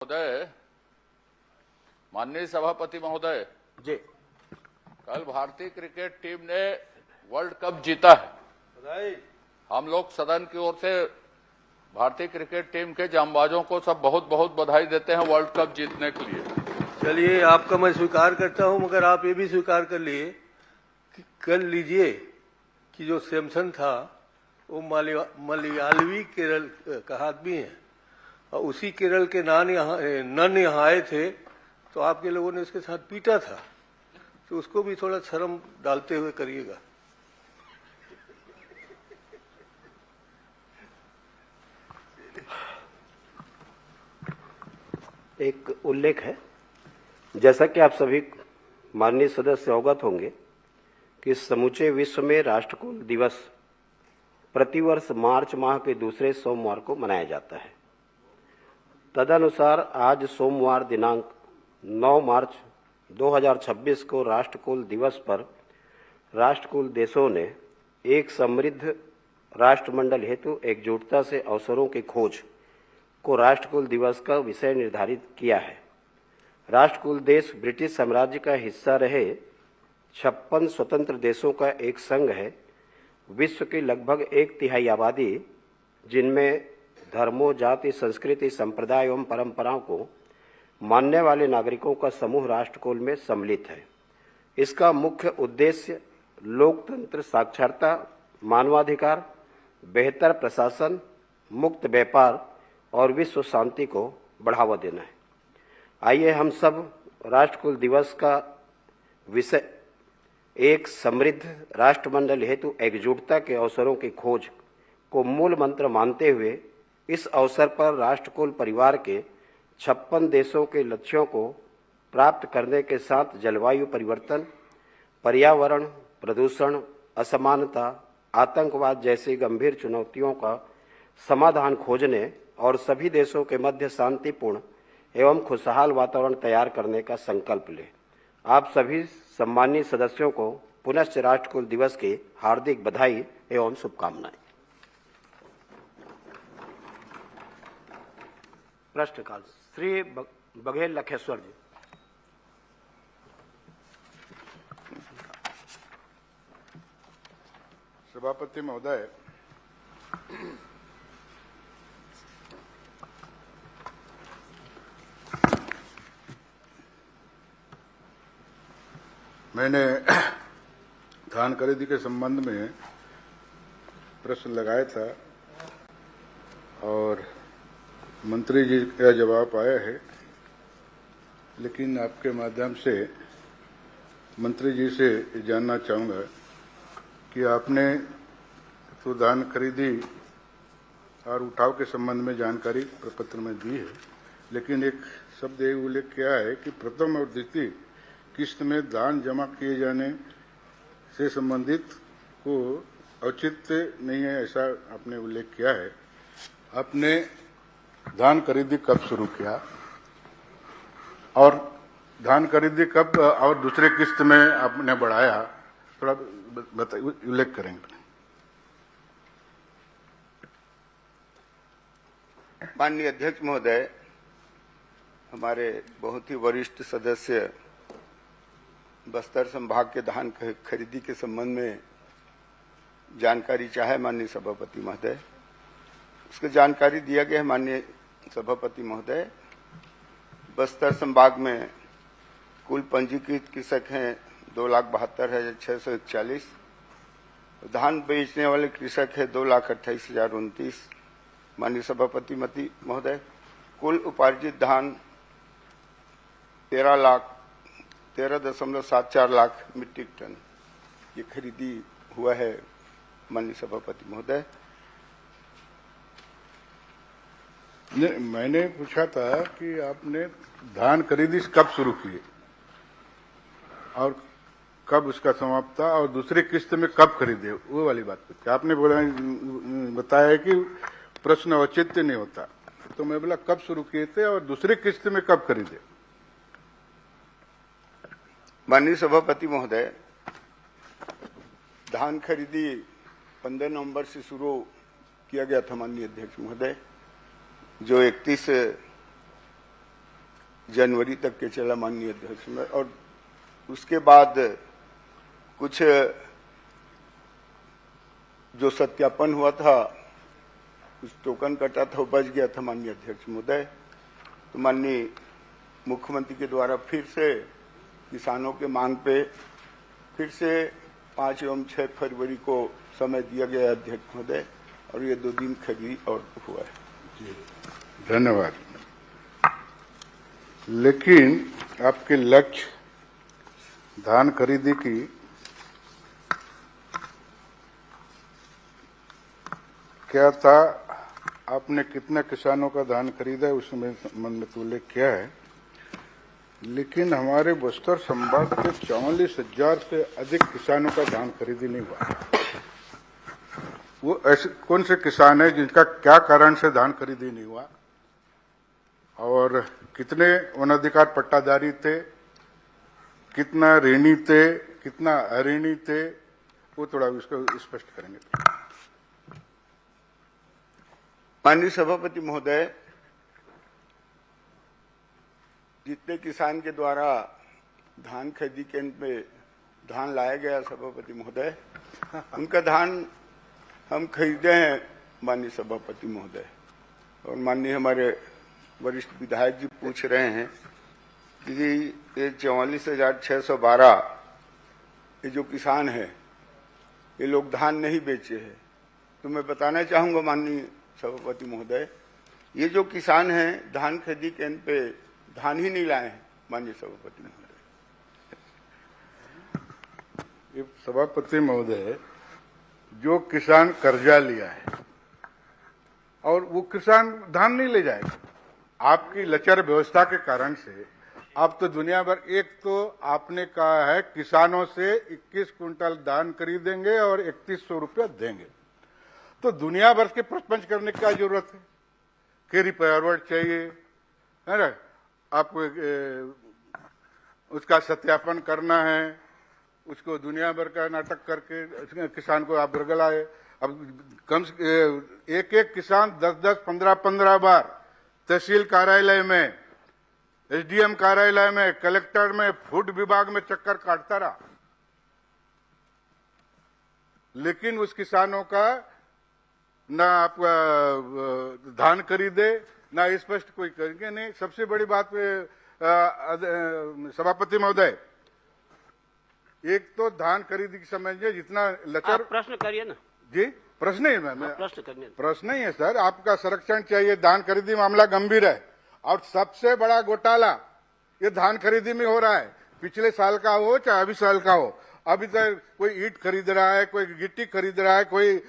महोदय, माननीय सभापति महोदय जी, कल भारतीय क्रिकेट टीम ने वर्ल्ड कप जीता है। हम लोग सदन की ओर से भारतीय क्रिकेट टीम के जांबाजों को सब बहुत बहुत बधाई देते हैं वर्ल्ड कप जीतने के लिए। चलिए आपका मैं स्वीकार करता हूं, मगर आप ये भी स्वीकार कर लिए कि कर लीजिए कि जो सैमसन था वो मलयालवी केरल का आदमी है और उसी केरल के नन यहाँ आए थे तो आपके लोगों ने उसके साथ पीटा था, तो उसको भी थोड़ा शर्म डालते हुए करिएगा। एक उल्लेख है, जैसा कि आप सभी माननीय सदस्य अवगत होंगे कि समूचे विश्व में राष्ट्रकुल दिवस प्रतिवर्ष मार्च माह के दूसरे सोमवार को मनाया जाता है। तदनुसार आज सोमवार दिनांक 9 मार्च 2026 को राष्ट्रकुल दिवस पर राष्ट्रकुल देशों ने एक समृद्ध राष्ट्रमंडल हेतु एकजुटता से अवसरों की खोज को राष्ट्रकुल दिवस का विषय निर्धारित किया है। राष्ट्रकुल देश ब्रिटिश साम्राज्य का हिस्सा रहे 56 स्वतंत्र देशों का एक संघ है। विश्व की लगभग 1/3 आबादी, जिनमें धर्मों, जाति, संस्कृति, संप्रदाय एवं परंपराओं को मानने वाले नागरिकों का समूह राष्ट्रकुल में सम्मिलित है। इसका मुख्य उद्देश्य लोकतंत्र, साक्षरता, मानवाधिकार, बेहतर प्रशासन, मुक्त व्यापार और विश्व शांति को बढ़ावा देना है। आइए हम सब राष्ट्रकुल दिवस का विषय एक समृद्ध राष्ट्रमंडल हेतु एकजुटता के अवसरों की खोज को मूल मंत्र मानते हुए इस अवसर पर राष्ट्रकुल परिवार के 56 देशों के लक्ष्यों को प्राप्त करने के साथ जलवायु परिवर्तन, पर्यावरण प्रदूषण, असमानता, आतंकवाद जैसी गंभीर चुनौतियों का समाधान खोजने और सभी देशों के मध्य शांतिपूर्ण एवं खुशहाल वातावरण तैयार करने का संकल्प ले। आप सभी सम्मानीय सदस्यों को पुनश्च राष्ट्रकुल दिवस की हार्दिक बधाई एवं शुभकामनाएं। प्रश्नकाल श्री बघेल लखेश्वर जी। सभापति महोदय, मैंने धान खरीदी के संबंध में प्रश्न लगाया था और मंत्री जी का जवाब आया है, लेकिन आपके माध्यम से मंत्री जी से जानना चाहूँगा कि आपने तो धान खरीदी और उठाव के संबंध में जानकारी प्रपत्र में दी है, लेकिन एक शब्द ये उल्लेख किया है कि प्रथम और द्वितीय किस्त में दान जमा किए जाने से संबंधित को औचित्य नहीं है, ऐसा आपने उल्लेख किया है। आपने धान खरीदी कब शुरू किया और धान खरीदी कब और दूसरे किस्त में आपने बढ़ाया, थोड़ा उल्लेख करेंगे। माननीय अध्यक्ष महोदय, हमारे बहुत ही वरिष्ठ सदस्य बस्तर संभाग के धान खरीदी के संबंध में जानकारी चाहे माननीय सभापति महोदय, उसकी जानकारी दिया गया है। माननीय सभापति महोदय, बस्तर संभाग में कुल पंजीकृत कृषक हैं 2,72,641। धान बेचने वाले कृषक है 2,28,029। माननीय सभापति महोदय, कुल उपार्जित धान 13.74 लाख मीट्रिक टन ये खरीदी हुआ है। माननीय सभापति महोदय, मैंने पूछा था कि आपने धान खरीदी कब शुरू की और कब उसका समाप्त था और दूसरी किस्त में कब खरीदे, वो वाली बात पूछी। आपने बताया कि प्रश्न औचित्य नहीं होता, तो मैं बोला कब शुरू किए थे और दूसरी किस्त में कब खरीदे। माननीय सभापति महोदय, धान खरीदी 15 नवंबर से शुरू किया गया था। माननीय अध्यक्ष महोदय, जो 31 जनवरी तक के चला माननीय अध्यक्ष में, और उसके बाद कुछ जो सत्यापन हुआ था, कुछ टोकन कटा था, वो बच गया था माननीय अध्यक्ष महोदय। तो माननीय मुख्यमंत्री के द्वारा फिर से किसानों के मांग पे फिर से 5 एवं 6 फरवरी को समय दिया गया अध्यक्ष महोदय, और ये 2 दिन खरीदी और हुआ है। धन्यवाद। लेकिन आपके लक्ष्य धान खरीदी की क्या था? आपने कितने किसानों का धान खरीदा है उसमें संबंध में तो उल्लेख किया है, लेकिन हमारे बस्तर संभाग के 44,000 से अधिक किसानों का धान खरीदी नहीं हुआ। वो ऐसे कौन से किसान है जिनका क्या कारण से धान खरीदी नहीं हुआ, और कितने वनाधिकार पट्टाधारी थे, कितना ऋणी थे, कितना अऋणी थे, वो थोड़ा इसको स्पष्ट करेंगे। माननीय सभापति महोदय, जितने किसान के द्वारा धान खरीदी केंद्र में धान लाया गया सभापति महोदय, उनका धान हम खरीदे हैं माननीय सभापति महोदय। और माननीय हमारे वरिष्ठ विधायक जी पूछ रहे हैं कि ये 44,612 ये जो किसान है, ये लोग धान नहीं बेचे हैं। तो मैं बताना चाहूंगा माननीय सभापति महोदय, ये जो किसान हैं धान खरीदी केंद्र पे धान ही नहीं लाए हैं माननीय सभापति महोदय। ये सभापति महोदय, जो किसान कर्जा लिया है और वो किसान धान नहीं ले जाएगा, आपकी लचर व्यवस्था के कारण से आप तो दुनिया भर, एक तो आपने कहा है किसानों से 21 कुंटल धान खरीदेंगे और 3100 रुपया देंगे, तो दुनिया भर के प्रपंच करने की क्या जरूरत है? कैरी फॉरवर्ड चाहिए, है ना? आप उसका सत्यापन करना है, उसको दुनिया भर का नाटक करके किसान को आप बरगलाए। अब कम एक किसान 10-10, 15-15 बार तहसील कार्यालय में, एसडीएम कार्यालय में, कलेक्टर में, फूड विभाग में चक्कर काटता रहा, लेकिन उस किसानों का ना आप धान खरीदे, ना स्पष्ट कोई करेंगे नहीं। सबसे बड़ी बात सभापति महोदय, एक तो धान खरीदी की समझिए, जितना लचर, प्रश्न करिए ना जी। प्रश्न ही है, प्रश्न करिए। प्रश्न ही है सर, आपका संरक्षण चाहिए। धान खरीदी मामला गंभीर है और सबसे बड़ा घोटाला ये धान खरीदी में हो रहा है, पिछले साल का हो चाहे अभी साल का हो। अभी तक कोई ईंट खरीद रहा है, कोई गिट्टी खरीद रहा है, कोई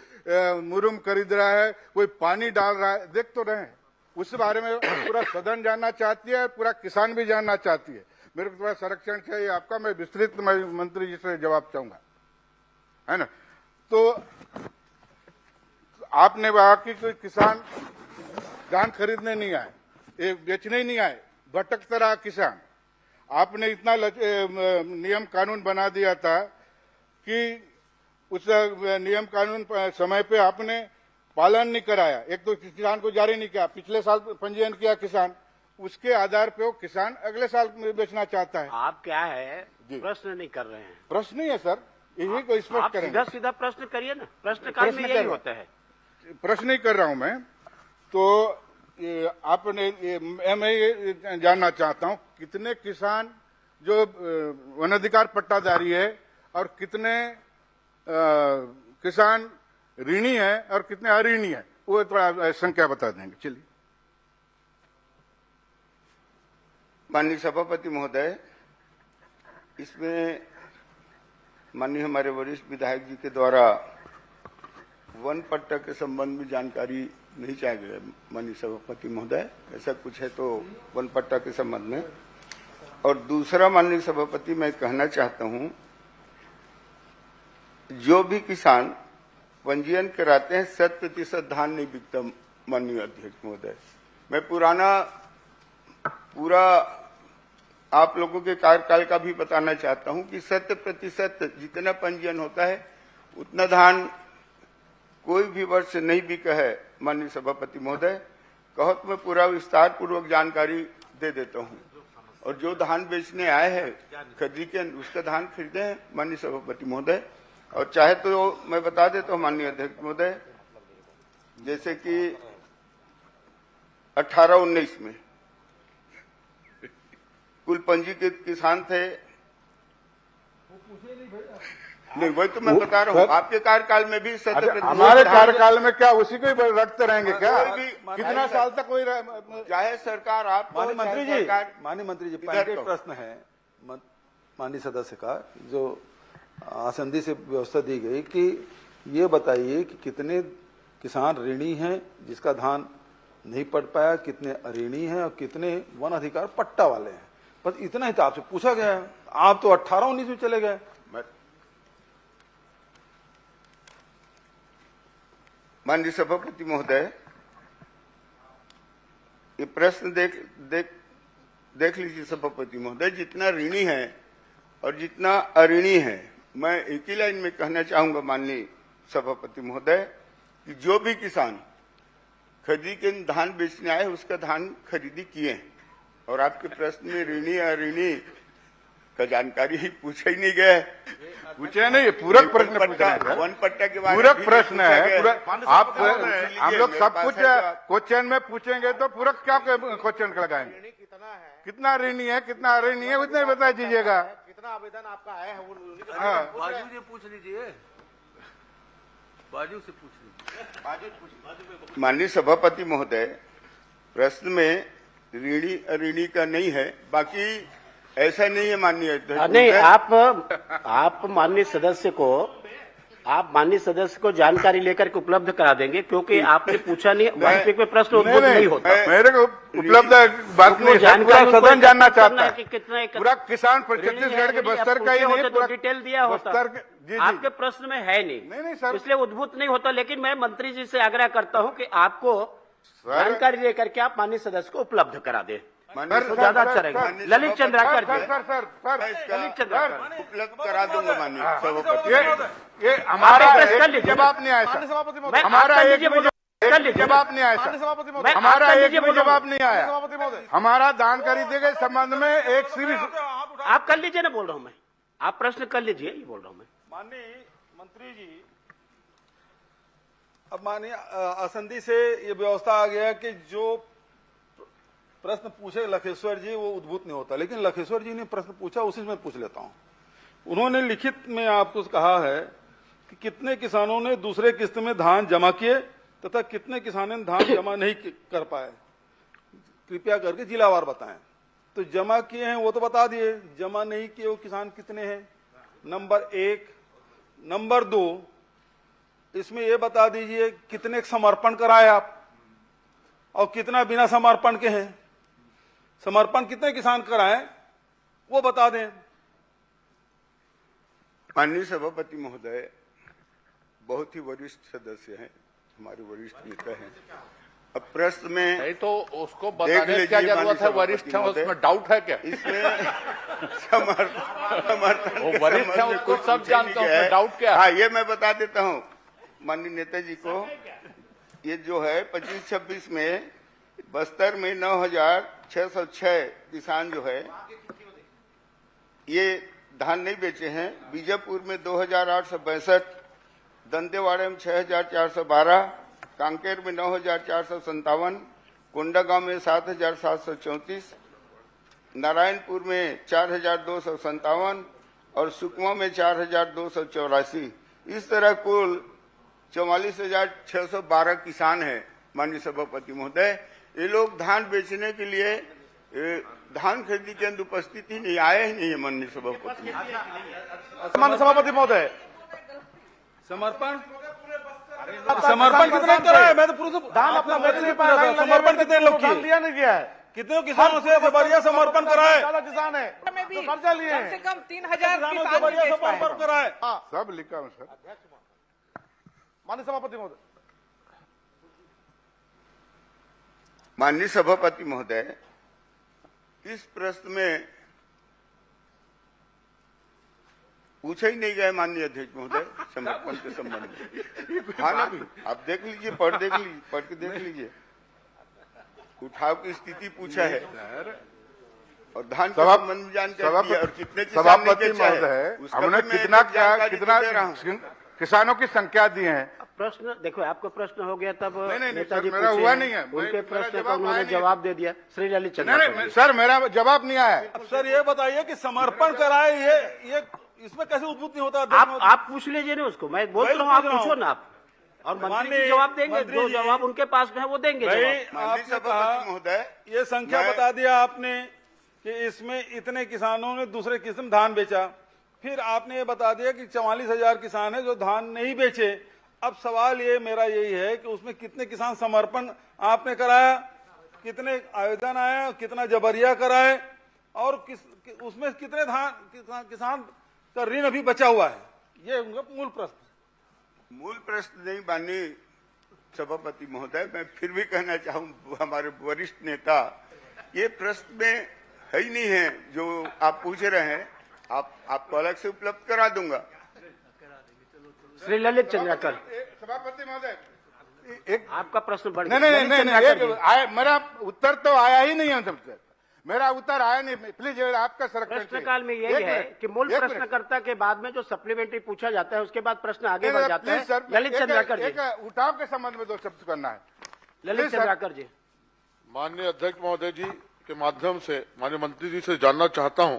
मुरुम खरीद रहा है, कोई पानी डाल रहा है, देख तो रहे हैं। उस बारे में पूरा सदन जानना चाहती है, पूरा किसान भी जानना चाहती है। मेरे को थोड़ा संरक्षण चाहिए आपका, मैं विस्तृत मंत्री जी से जवाब चाहूंगा, है ना? तो आपने कहा कि कोई किसान धान खरीदने नहीं आए, बेचने ही नहीं आए, भटकता रहा किसान। आपने इतना नियम कानून बना दिया था कि उस नियम कानून समय पे आपने पालन नहीं कराया। एक तो किसान को जारी नहीं किया, पिछले साल पंजीयन किया किसान, उसके आधार पे वो किसान अगले साल बेचना चाहता है। आप क्या है प्रश्न नहीं कर रहे हैं? प्रश्न नहीं है सर, यही को स्पष्ट करें। सीधा सीधा प्रश्न करिए ना, प्रश्नकाल में यही होता है। प्रश्न नहीं कर रहा हूं मैं, तो आपने मैं ये जानना चाहता हूं कितने किसान जो वनाधिकार पट्टाधारी है और कितने किसान ऋणी है और कितने अऋणी है, वो थोड़ा संख्या बता देंगे। चलिए। माननीय सभापति महोदय, इसमें माननीय हमारे वरिष्ठ विधायक जी के द्वारा वन पट्टा के संबंध में जानकारी नहीं चाहिए गया माननीय सभापति महोदय, ऐसा कुछ है तो वन पट्टा के संबंध में। और दूसरा माननीय सभापति, मैं कहना चाहता हूं, जो भी किसान पंजीयन कराते हैं 100% धान नहीं बिकता माननीय अध्यक्ष महोदय। मैं पूरा आप लोगों के कार्यकाल का भी बताना चाहता हूं कि 100% जितना पंजीयन होता है उतना धान कोई भी वर्ष नहीं बिका है माननीय सभापति महोदय। कहो तो मैं पूरा विस्तार पूर्वक जानकारी दे देता हूं। और जो धान बेचने आए हैं खरीदी के उसका धान खरीदे हैं माननीय सभापति महोदय। और चाहे तो मैं बता देता हूँ माननीय अध्यक्ष महोदय, जैसे कि 18-19 में कुल पंजीकृत किसान थे, नहीं वही तो मैं बता रहा हूँ, आपके कार्यकाल में भी हमारे कार्यकाल में क्या उसी को ही रखते रहेंगे क्या? कितना साल तक कोई चाहे सरकार आप माननीय मंत्री जी पहले प्रश्न है माननीय सदस्य का, जो आसंदी से व्यवस्था दी गई कि ये बताइए कि कितने किसान ऋणी हैं जिसका धान नहीं पट पाया, कितने अऋणी हैं और कितने वन अधिकार पट्टा वाले हैं। बस इतना ही तो आपसे पूछा गया है। आप तो 18-19 में चले गए। माननीय सभापति महोदय, ये प्रश्न देख लीजिए सभापति महोदय, जितना ऋणी है और जितना अऋणी है, मैं एक ही लाइन में कहना चाहूंगा माननीय सभापति महोदय कि जो भी किसान खरीदी के धान बेचने आए उसका धान खरीदी किए हैं। और आपके प्रश्न में ऋणी अऋणी का जानकारी ही पूछा ही नहीं गया है। पूछे नहीं, पूरक प्रश्न पूछ रहे हैं। वन पट्टा के बारे में पूरक प्रश्न है। आप लीजिए, हम लोग सब कुछ साहब। क्वेश्चन में पूछेंगे तो पूरक क्या क्वेश्चन लगाएंगे? कितना ऋणी है कितना अऋणी है उतने बता दीजिएगा। कितना आवेदन आपका आया है वो बाजू से पूछ लीजिए, बाजू से पूछ लीजिए। माननीय सभापति महोदय, प्रश्न में ऋणी अऋणी का नहीं है, बाकी ऐसा नहीं है माननीय अध्यक्ष। नहीं, आप माननीय सदस्य को जानकारी लेकर के उपलब्ध करा देंगे, क्योंकि आपने पूछा नहीं, वास्तविक में प्रश्न उद्भुत नहीं होता। मेरे को उपलब्ध बात नहीं, जानकारी पूरा सदन जानना चाहता है कि कितना पूरा किसान छत्तीसगढ़ के बस्तर का ही नहीं, तो डिटेल दिया होता। आपके प्रश्न में है नहीं सर, इसलिए उद्भुत नहीं होता। लेकिन मैं मंत्री जी से आग्रह करता हूं कि आपको जानकारी लेकर के आप माननीय सदस्य को उपलब्ध करा दें, तो ज्यादा अच्छा रहेगा। ललित चंद्राकर जी, ललित चंद्राकर उपलब्ध करा दूंगा माननीय सभापति। ये हमारा कर लीजिए। जवाब नहीं आया सर, मैं हमारा कर एक लीजिए, भी जवाब नहीं आया सर, हमारा एक भी जवाब नहीं आया। हमारा दान खरीदे के संबंध में एक सीरीज आप कर लीजिए ना, बोल रहा हूं मैं, आप प्रश्न कर लीजिए, ये बोल रहा हूं मैं। माननीय मंत्री जी, अब माननीय आसंदी से ये व्यवस्था आ गया कि जो प्रश्न पूछे लखेश्वर जी वो उद्भूत नहीं होता, लेकिन लखेश्वर जी ने प्रश्न पूछा उसी में पूछ लेता हूं। उन्होंने लिखित में आपको कहा है कि कितने किसानों ने दूसरे किस्त में धान जमा किए तथा कितने किसानों ने धान जमा नहीं कर पाए, कृपया करके जिलावार बताएं। तो जमा किए हैं वो तो बता दिए, जमा नहीं किए वो किसान कितने हैं, नंबर 1। नंबर 2, इसमें ये बता दीजिए कितने समर्पण कराए आप और कितना बिना समर्पण के हैं। समर्पण कितने किसान कराए वो बता दें। माननीय सभापति महोदय, बहुत ही वरिष्ठ सदस्य हैं, हमारे वरिष्ठ नेता हैं। अब प्रश्न में नहीं तो उसको बताने की क्या जरूरत है? वरिष्ठ है, उसमें डाउट है क्या? इसमें समर्थन वो वरिष्ठ है, उसको सब जानते हैं, उसमें डाउट क्या है? हाँ, ये मैं बता देता हूँ माननीय नेताजी को। ये जो है 25-26 में बस्तर में 9,606 किसान जो है ये धान नहीं बेचे हैं। बीजापुर में 2,862, दंतेवाड़ा में 6,412, कांकेर में 9,457, कोंडागांव में 7,734, नारायणपुर में 4,257 और सुकमा में 4,284। इस तरह कुल 44,612 किसान हैं माननीय सभापति महोदय। ये लोग धान बेचने के लिए धान खरीदी के अंदर उपस्थिति नहीं आए ही नहीं है माननीय सभापति। माननीय सभापति महोदय, समर्पण कितने कराए? मैं तो पूरा दान अपना समर्पण कितने लोग किए? दिया नहीं गया है। कितने किसानों से जबरिया समर्पण कराए? ज्यादा किसान है तो कर्जा लिए कम से कम 3,000 किसान जबरिया बेच पाए। समर्पण कराए। सब लिखा है सर। माननीय सभापति महोदय, माननीय सभापति महोदय, इस प्रश्न में पूछा ही नहीं गया माननीय अध्यक्ष महोदय समर्पण के संबंध में। हाँ ना, भी आप देख लीजिए, पढ़ के देख लीजिए। उठाव की स्थिति पूछा है और धान के सभा- संबंध में जानकारी दिया और कितने किसान ने सभापति बेचा है, महोदय, उसका हमने भी मैं कितना जानकारी दे रहा हूं। किसानों की संख्या दी है। प्रश्न देखो, आपका प्रश्न हो गया तब नहीं, नेताजी सर, मेरा पूछे हुआ हैं, नहीं है। उनके मेरा प्रश्न का जवाब उन्होंने आया नहीं। जवाब दे दिया। श्री ललित नहीं, चंद्राकर जी। सर मेरा जवाब नहीं आया है। अब सर ये बताइए कि समर्पण कराए ये इसमें कैसे उद्भूत नहीं होता? आप पूछ लीजिए ना उसको, मैं बोल रहा हूँ, आप पूछो ना आप, और मंत्री जी जवाब देंगे, मंत्री जो जी- जवाब उनके पास में है वो देंगे भाई जवाब। माननीय आपने सभापति कहा, महोदय, ये संख्या मैं- बता दिया आपने कि इसमें इतने किसानों ने दूसरे किस्म धान बेचा, फिर आपने ये बता दिया कि 44,000 किसान है जो धान नहीं बेचे। अब सवाल ये मेरा यही है कि उसमें कितने किसान समर्पण आपने कराया, कितने आवेदन आए, कितना जबरिया कराए, और उसमें कितने किसान का ऋण अभी बचा हुआ है? ये उनका मूल प्रश्न। मूल प्रश्न नहीं माननीय सभापति महोदय, मैं फिर भी कहना चाहूँ हमारे वरिष्ठ नेता, ये प्रश्न में है ही नहीं है जो आप पूछ रहे हैं। आपको अलग से उपलब्ध करा दूंगा। श्री ललित चंद्राकर, सभापति महोदय, एक आपका प्रश्न बढ़ नहीं गया। नहीं ललित नहीं चंद्राकर जी, नहीं मेरा उत्तर तो आया ही नहीं है सबसे। मेरा उत्तर आया नहीं, प्लीज आपका संरक्षण प्रश्न काल में यही है कि मूल प्रश्नकर्ता के बाद में जो सप्लीमेंट्री पूछा जाता है उसके बाद प्रश्न आगे बढ़ जाता है। ललित चंद्राकर जी, उठाव के संबंध में 2 शब्द करना है। Lalit please sir. चंद्राकर जी, माननीय अध्यक्ष महोदय जी के माध्यम से माननीय मंत्री जी से जानना चाहता हूं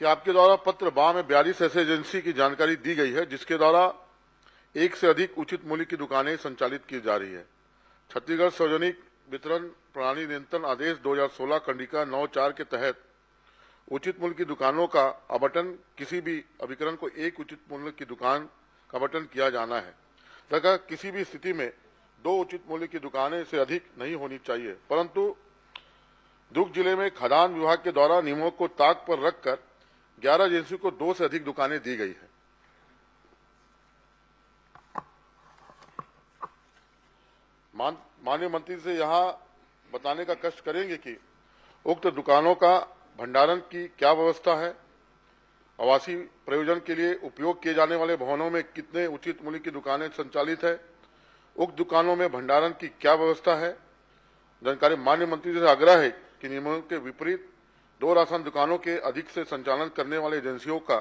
कि आपके द्वारा पत्र 12 में 42 ऐसे एजेंसी की जानकारी दी गई है जिसके द्वारा 1 से अधिक उचित मूल्य की दुकानें संचालित की जा रही है। छत्तीसगढ़ सार्वजनिक वितरण प्रणाली नियंत्रण आदेश 2016 कंडिका 9(4) के तहत उचित मूल्य की दुकानों का आवंटन किसी भी अभिकरण को एक उचित मूल्य की दुकान का आवंटन किया जाना है तथा किसी भी स्थिति में 2 उचित मूल्य की दुकानें से अधिक नहीं होनी चाहिए। परंतु दुर्ग जिले में खदान विभाग के द्वारा नियमों को ताक पर रखकर 11 एजेंसी को 2 से अधिक दुकानें दी गई है। माननीय मंत्री से यहाँ बताने का कष्ट करेंगे कि उक्त दुकानों का भंडारण की क्या व्यवस्था है, आवासीय प्रयोजन के लिए उपयोग किए जाने वाले भवनों में कितने उचित मूल्य की दुकानें संचालित है, उक्त दुकानों में भंडारण की क्या व्यवस्था है। जानकारी माननीय मंत्री से आग्रह है कि नियमों के विपरीत 2 राशन दुकानों के अधिक से संचालन करने वाले एजेंसियों का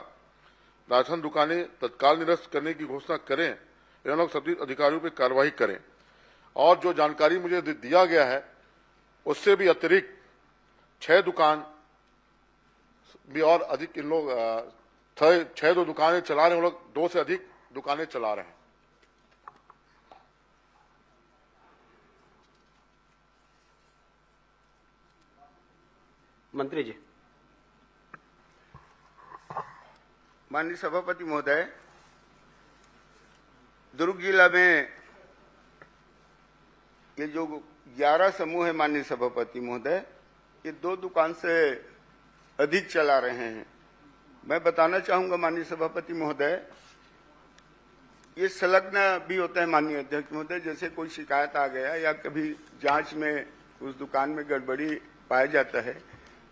राशन दुकानें तत्काल निरस्त करने की घोषणा करें एवं सभी अधिकारियों पर कार्रवाई करें। और जो जानकारी मुझे दिया गया है उससे भी अतिरिक्त 6 दुकान भी और अधिक इन लोग 6 दुकानें चला रहे हैं, लोग 2 से अधिक दुकानें चला रहे हैं। मंत्री जी, माननीय सभापति महोदय, दुर्ग जिला में ये जो 11 समूह है माननीय सभापति महोदय, ये 2 दुकान से अधिक चला रहे हैं। मैं बताना चाहूंगा माननीय सभापति महोदय, ये संलग्न भी होता है माननीय अध्यक्ष महोदय। जैसे कोई शिकायत आ गया या कभी जांच में उस दुकान में गड़बड़ी पाया जाता है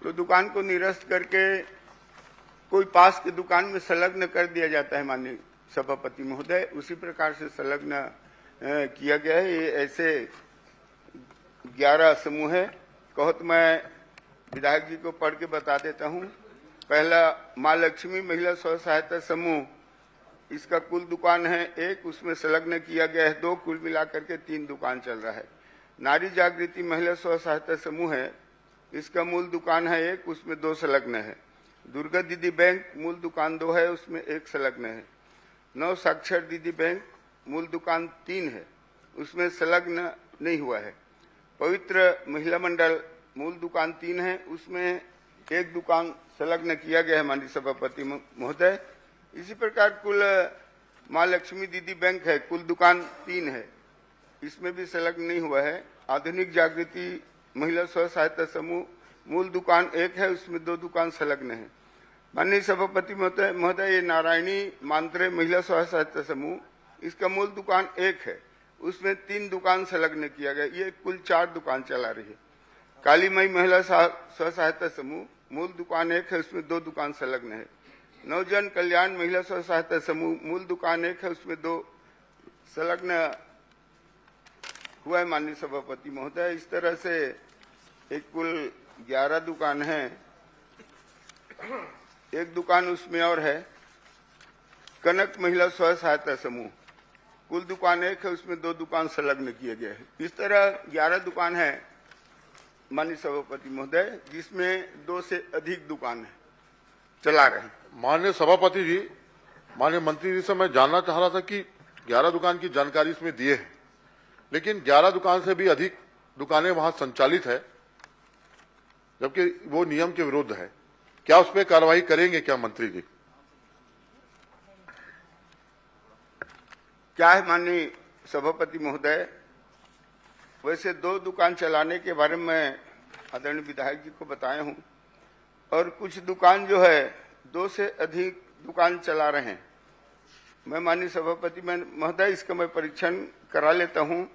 तो दुकान को निरस्त करके कोई पास की दुकान में संलग्न कर दिया जाता है माननीय सभापति महोदय। उसी प्रकार से संलग्न किया गया है। ये ऐसे 11 समूह है। कहो तो मैं विधायक जी को पढ़ के बता देता हूँ। पहला माँ लक्ष्मी महिला स्व सहायता समूह, इसका कुल दुकान है 1, उसमें संलग्न किया गया है 2, कुल मिलाकर के 3 दुकान चल रहा है। नारी जागृति महिला स्व सहायता समूह है, इसका मूल दुकान है 1, उसमें 2 संलग्न है। दुर्गा दीदी बैंक मूल दुकान 2 है, उसमें 1 संलग्न है। नव साक्षर दीदी बैंक मूल दुकान 3 है, उसमें संलग्न नहीं हुआ है। पवित्र महिला मंडल मूल दुकान 3 है, उसमें 1 दुकान संलग्न किया गया है माननीय सभापति महोदय। इसी प्रकार कुल माँ लक्ष्मी दीदी बैंक है, कुल दुकान 3 है, इसमें भी संलग्न नहीं हुआ है। आधुनिक जागृति महिला स्व सहायता समूह मूल दुकान 1 है, उसमें 2 दुकान संलग्न है। माननीय सभापति महोदय, ये नारायणी मांत्रे महिला स्व सहायता समूह, इसका मूल दुकान 1 है, उसमें 3 दुकान संलग्न किया गया, ये कुल 4 दुकान चला रही है। काली माई महिला स्व सहायता समूह मूल दुकान 1 है, उसमें 2 दुकान संलग्न है। नवजन कल्याण महिला स्व सहायता समूह मूल दुकान 1 है, उसमें 2 संलग्न हुआ है माननीय सभापति महोदय। इस तरह से एक कुल 11 दुकान हैं, एक दुकान उसमें और है कनक महिला स्व सहायता समूह, कुल दुकान एक है, उसमें 2 दुकान संलग्न किए गए हैं। इस तरह 11 दुकान है माननीय सभापति महोदय, जिसमें 2 से अधिक दुकान है चला रहे हैं। माननीय सभापति जी, माननीय मंत्री जी से मैं जानना चाह रहा था कि 11 दुकान की जानकारी इसमें दिए है, लेकिन 11 दुकान से भी अधिक दुकानें वहां संचालित है, जबकि वो नियम के विरुद्ध है। क्या उस पर कार्रवाई करेंगे क्या मंत्री जी? क्या है माननीय सभापति महोदय, वैसे 2 दुकान चलाने के बारे में मैं आदरणीय विधायक जी को बताया हूं, और कुछ दुकान जो है 2 से अधिक दुकान चला रहे हैं। मैं माननीय सभापति महोदय इसका मैं परीक्षण करा लेता हूं,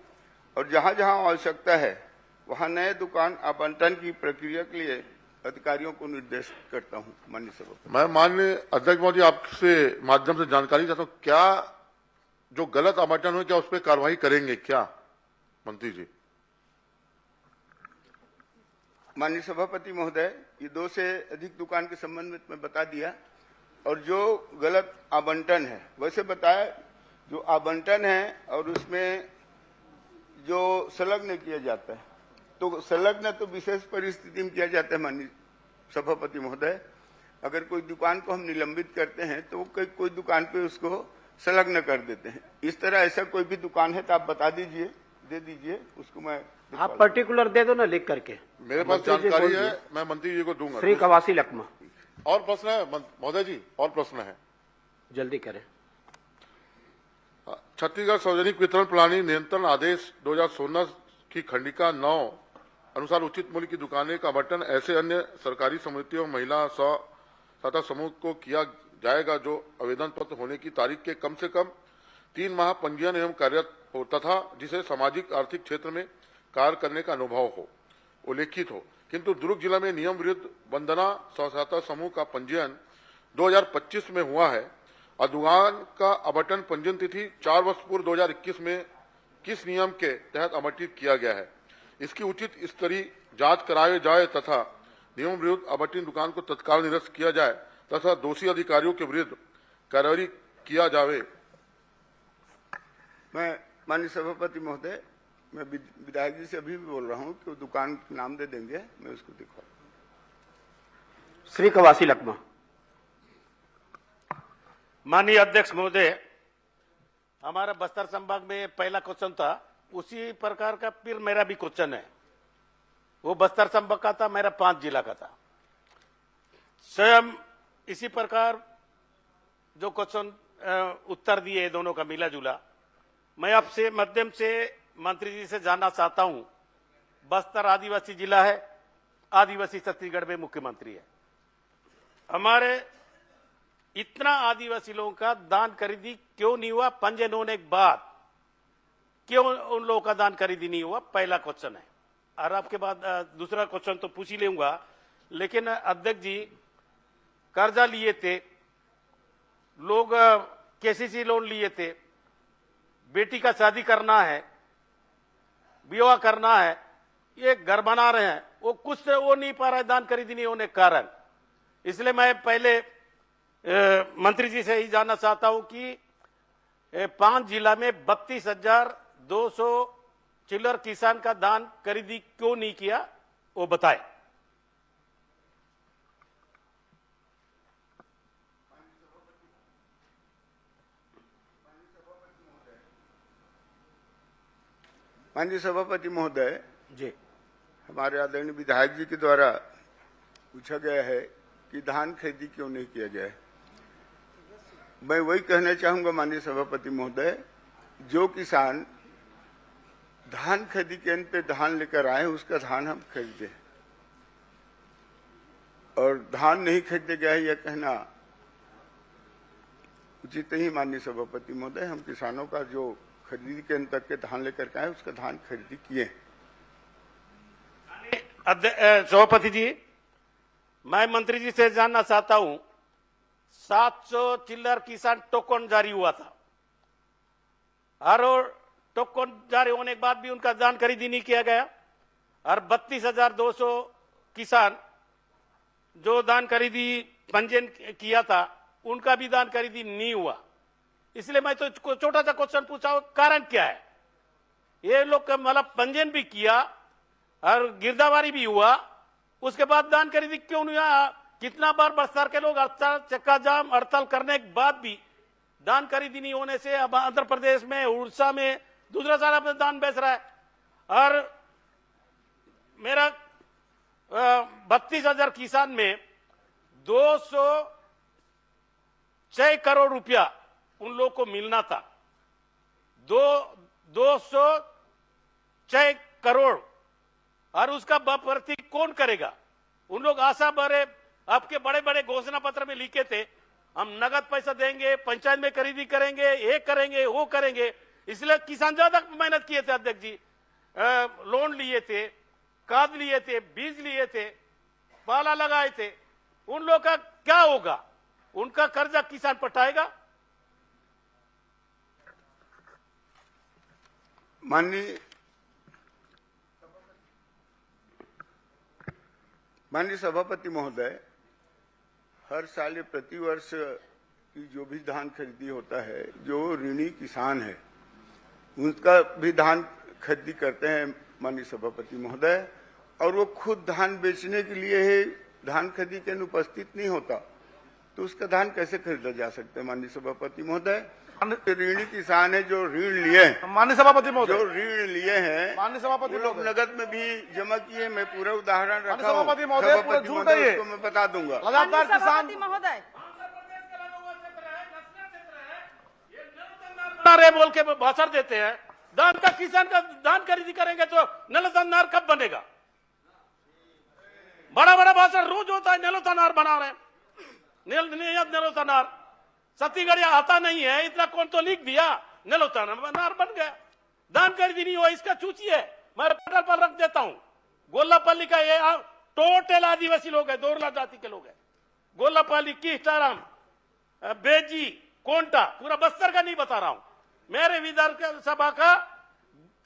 और जहां जहां आवश्यकता है वहां नए दुकान आवंटन की प्रक्रिया के लिए अधिकारियों को निर्देश करता हूं। माननीय सभापति, मैं माननीय अध्यक्ष महोदय आपसे माध्यम से जानकारी चाहता हूं, क्या जो गलत आवंटन हो क्या उस पर कार्रवाई करेंगे क्या मंत्री जी? माननीय सभापति महोदय, ये 2 से अधिक दुकान के संबंध में मैं बता दिया, और जो गलत आवंटन है वैसे बताया, जो आवंटन है और उसमें जो संलग्न किया जाता है, तो संलग्न तो विशेष परिस्थिति में किया जाता है। माननीय सभापति महोदय, अगर कोई दुकान को हम निलंबित करते हैं तो कोई दुकान पे उसको संलग्न कर देते हैं। इस तरह ऐसा कोई भी दुकान है तो आप बता दीजिए, दे दीजिए उसको, मैं आप पर्टिकुलर दे दो ना लिख करके। मेरे पास जानकारी है, मैं मंत्री जी को दूंगा। श्री कवासी लकमा, और प्रश्न है महोदय जी? और प्रश्न है, जल्दी करें। छत्तीसगढ़ सार्वजनिक वितरण प्रणाली नियंत्रण आदेश 2016 की खंडिका 9 अनुसार उचित मूल्य की दुकानें का आवंटन ऐसे अन्य सरकारी समितियों महिला स्व सहायता समूह को किया जाएगा जो आवेदन पत्र होने की तारीख के कम से कम 3 माह पंजीयन एवं कार्यरत हो तथा जिसे सामाजिक आर्थिक क्षेत्र में कार्य करने का अनुभव हो, उल्लेखित हो। किंतु दुर्ग जिला में नियम विरुद्ध वंदना स्व सहायता समूह का पंजीयन 2025 में हुआ है और दुकान का आवंटन पंजीयन तिथि 4 वर्ष पूर्व 2021 में किस नियम के तहत आवंटित किया गया है, इसकी उचित स्तरीय जांच कराई जाए तथा नियम विरुद्ध आवंटित दुकान को तत्काल निरस्त किया जाए तथा दोषी अधिकारियों के विरुद्ध कार्रवाई किया जाए। मैं माननीय सभापति महोदय, मैं विधायक जी से अभी भी बोल रहा हूं कि वो दुकान का नाम दे देंगे, मैं उसको दिखा। श्री कवासी लकमा। माननीय अध्यक्ष महोदय, हमारा बस्तर संभाग में पहला क्वेश्चन था, उसी प्रकार का फिर मेरा भी क्वेश्चन है। वो बस्तर संभाग का था, मेरा 5 जिला का था। स्वयं इसी प्रकार जो क्वेश्चन उत्तर दिए दोनों का मिला जुला, मैं आपसे माध्यम से मंत्री जी से जानना चाहता हूं। बस्तर आदिवासी जिला है, आदिवासी छत्तीसगढ़ में मुख्यमंत्री है। हमारे इतना आदिवासी लोगों का दान खरीदी क्यों नहीं हुआ? पंजीयन होने के बाद क्यों उन लोगों का दान खरीदी नहीं हुआ? पहला क्वेश्चन है। और आपके बाद दूसरा क्वेश्चन तो पूछ ही लूंगा, लेकिन अध्यक्ष जी कर्जा लिए थे, लोग केसीसी लोन लिए थे, बेटी का शादी करना है, विवाह करना है, ये घर बना रहे हैं, वो कुछ से वो नहीं पा रहा है दान खरीदी नहीं होने के कारण। इसलिए मैं पहले मंत्री जी से ही जानना चाहता हूं कि 5 जिला में 32,200 चिल्लर किसान का दान खरीदी क्यों नहीं किया, वो बताएं। माननीय सभापति महोदय जी, हमारे आदरणीय विधायक जी के द्वारा पूछा गया है कि धान खरीदी क्यों नहीं किया गया है। मैं वही कहना चाहूंगा माननीय सभापति महोदय, जो किसान धान खरीदी केंद्र पे धान लेकर आए उसका धान हम खरीदे, और धान नहीं खरीदे गया है यह कहना उचित नहीं। माननीय सभापति महोदय, हम किसानों का जो खरीदी केंद्र तक के धान लेकर के आए उसका धान खरीदी किए। सभापति जी, मैं मंत्री जी से जानना चाहता हूं, 700 चिल्लर किसान टोकन जारी हुआ था, और टोकन जारी होने के बाद भी उनका दान खरीदी नहीं किया गया, और 32,200 किसान जो धान खरीदी पंजीयन किया था उनका भी धान खरीदी नहीं हुआ। इसलिए मैं तो छोटा सा क्वेश्चन पूछा हूं, कारण क्या है? ये लोग मतलब पंजीयन भी किया और गिरदावरी भी हुआ, उसके बाद धान खरीदी क्यों नहीं हुआ? कितना बार बस्तर के लोग हड़ताल चक्का जाम हड़ताल करने के बाद भी धान खरीदी नहीं होने से अब आंध्र प्रदेश में उड़ीसा में दूसरा साल अपने धान बेच रहा है। और मेरा 32,000 किसान में 206 करोड़ रुपया उन लोगों को मिलना था। 206 करोड़, और उसका भर्ती कौन करेगा? उन लोग आशा भरे आपके बड़े बड़े घोषणा पत्र में लिखे थे हम नगद पैसा देंगे, पंचायत में खरीदी करेंगे, ये करेंगे वो करेंगे। इसलिए किसान ज्यादा मेहनत किए थे अध्यक्ष जी, लोन लिए थे, खाद लिए थे, बीज लिए थे, पाला लगाए थे। उन लोग का क्या होगा? उनका कर्जा किसान पटाएगा? माननीय सभापति महोदय, हर साल ये प्रतिवर्ष की जो भी धान खरीदी होता है, जो ऋणी किसान है उनका भी धान खरीदी करते हैं माननीय सभापति महोदय, और वो खुद धान बेचने के लिए ही धान खरीदी के अनुपस्थित नहीं होता, तो उसका धान कैसे खरीदा जा सकता है माननीय सभापति महोदय? ऋणी किसान है जो ऋण लिए हैं, माननीय सभापति महोदय, जो ऋण लिए हैं माननीय सभापति वो लोग नगद में भी जमा किए। मैं पूरा उदाहरण रखा हूं, सभापति महोदय, पूरा झूठ है ये। उसको मैं बता दूंगा। लगातार किसान महोदय नारे बोल के भाषण देते हैं, धान का किसान का धान खरीदी करेंगे तो नलतनार कब बनेगा? बड़ा बड़ा भाषण रोज होता है, नलतनार बना रहे हैं, नलतनार छत्तीसगढ़ आता नहीं है, इतना कौन तो लिख दिया, नलतनार बन गया। धान खरीदी नहीं हुआ, इसका चूची है। मैं पटल पर रख देता हूं, गोल्लापल्ली का ये टोटल आदिवासी लोग है, दोरला जाति के लोग है। गोल्लापल्ली, किस्टाराम, बेजी, कोंटा, पूरा बस्तर का नहीं बता रहा हूं। मेरे विधानसभा का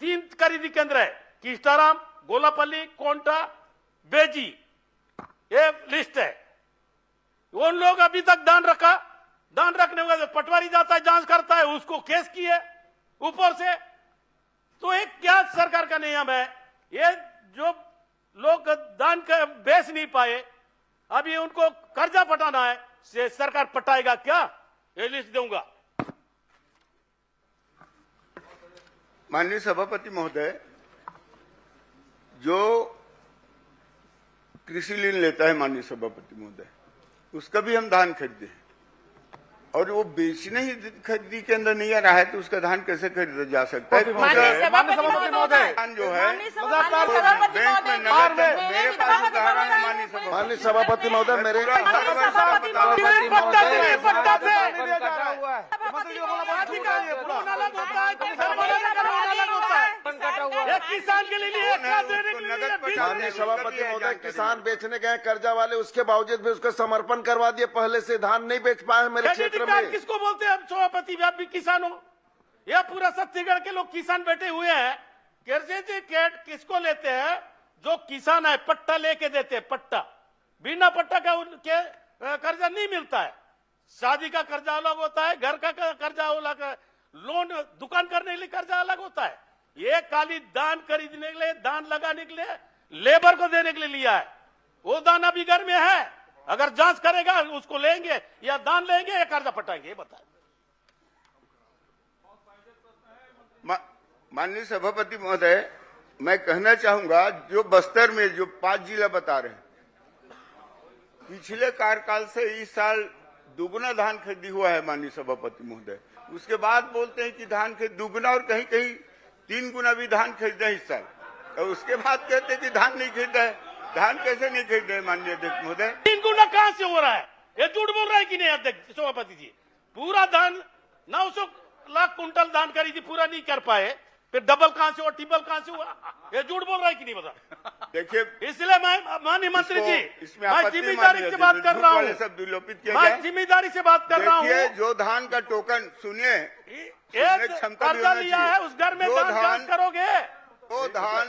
3 खरीदी केंद्र है, किस्टाराम, गोल्लापल्ली, कोंटा, बेजी, ये लिस्ट है। उन लोग अभी तक दान रखा, दान रखने के बाद पटवारी जाता है, जांच करता है, उसको केस किए ऊपर से। तो एक क्या सरकार का नियम है? ये जो लोग दान बेच नहीं पाए, अभी उनको कर्जा पटाना है, से सरकार पटाएगा क्या? ये लिस्ट दूंगा। माननीय सभापति महोदय, जो कृषि ऋण लेता है माननीय सभापति महोदय, उसका भी हम धान खरीदे हैं, और वो बेचने ही खरीदी के अंदर नहीं आ रहा है, तो उसका धान कैसे खरीदा जा सकता है? माननीय सभापति महोदय, धान जो है बैंक में बाहर नगद है। मेरे पास उदाहरण है माननीय सभापति महोदय, मेरे किसान के लिए माननीय सभापति महोदय, किसान बेचने गए कर्जा वाले, उसके बावजूद भी उसको समर्पण करवा दिए, पहले से धान नहीं बेच पाए मेरे क्षेत्र में। किसको बोलते हैं? सभापति आप भी किसान हो, यह पूरा छत्तीसगढ़ के लोग किसान बैठे हुए हैं। क्रेडिट किसको लेते हैं? जो किसान है, पट्टा लेके देते हैं, पट्टा। बिना पट्टा का उनके कर्जा नहीं मिलता है। शादी का कर्जा अलग होता है, घर का कर्जा अलग, लोन दुकान करने के लिए कर्जा अलग होता है। ये खाली दान खरीदने के लिए, दान लगाने के लिए, लेबर को देने के लिए लिया है। वो दान अभी घर में है, अगर जांच करेगा उसको लेंगे या दान लेंगे या कर्जा पटाएंगे, ये बताए। माननीय सभापति महोदय, मैं कहना चाहूंगा, जो बस्तर में जो 5 जिला बता रहे हैं, पिछले कार्यकाल से इस साल दुगुना धान खरीदी हुआ है माननीय सभापति महोदय। उसके बाद बोलते हैं कि धान खरीद दुगुना और कहीं कहीं 3 गुना भी धान खरीदा है इस साल, और उसके बाद कहते हैं कि धान नहीं खरीदा है। धान कैसे नहीं खरीदे है माननीय अध्यक्ष महोदय? 3 गुना कहां से हो रहा है? ये झूठ बोल रहा है कि नहीं अध्यक्ष सभापति जी? पूरा धान 900 लाख कुंटल धान खरीदी पूरा नहीं कर पाए, फिर डबल कहां से हुआ, ट्रिपल कहां से हुआ? ये झूठ बोल रहा है कि नहीं बता? देखिए, इसलिए मैं माननीय मंत्री जी, इसमें मैं जिम्मेदारी से बात कर रहा हूँ, सब दुर्लोपित किया मैं जिम्मेदारी से बात कर रहा हूँ। देखिए, जो धान का टोकन, सुनिए, कर्जा लिया है, उस घर में जांच करोगे? वो धान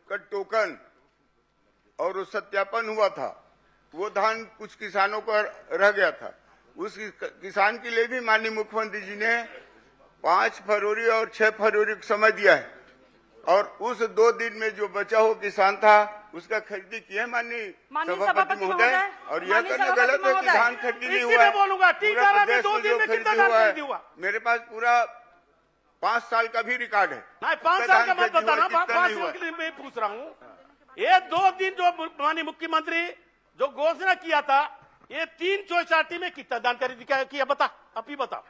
का टोकन और वो सत्यापन हुआ था, वो धान कुछ किसानों का रह गया था। उस किसान के लिए भी माननीय मुख्यमंत्री जी ने 5 फरवरी और 6 फरवरी को समय दिया है, और उस 2 दिन में जो बचा हो किसान था उसका खरीदी किया माननीय सभापति महोदय। और यह कहना गलत है कि धान खरीदी नहीं हुआ है। बोलूंगा पूरा प्रदेश में जो खरीदी हुआ है, मेरे पास पूरा 5 साल का भी रिकॉर्ड है। नहीं, 5 साल का मत बताना, 5 साल के लिए मैं पूछ रहा हूँ। ये 2 दिन जो माननीय मुख्यमंत्री जो घोषणा किया था, ये 3 चौचाटी में कितना धान खरीदी किया बता, आप ही बताओ।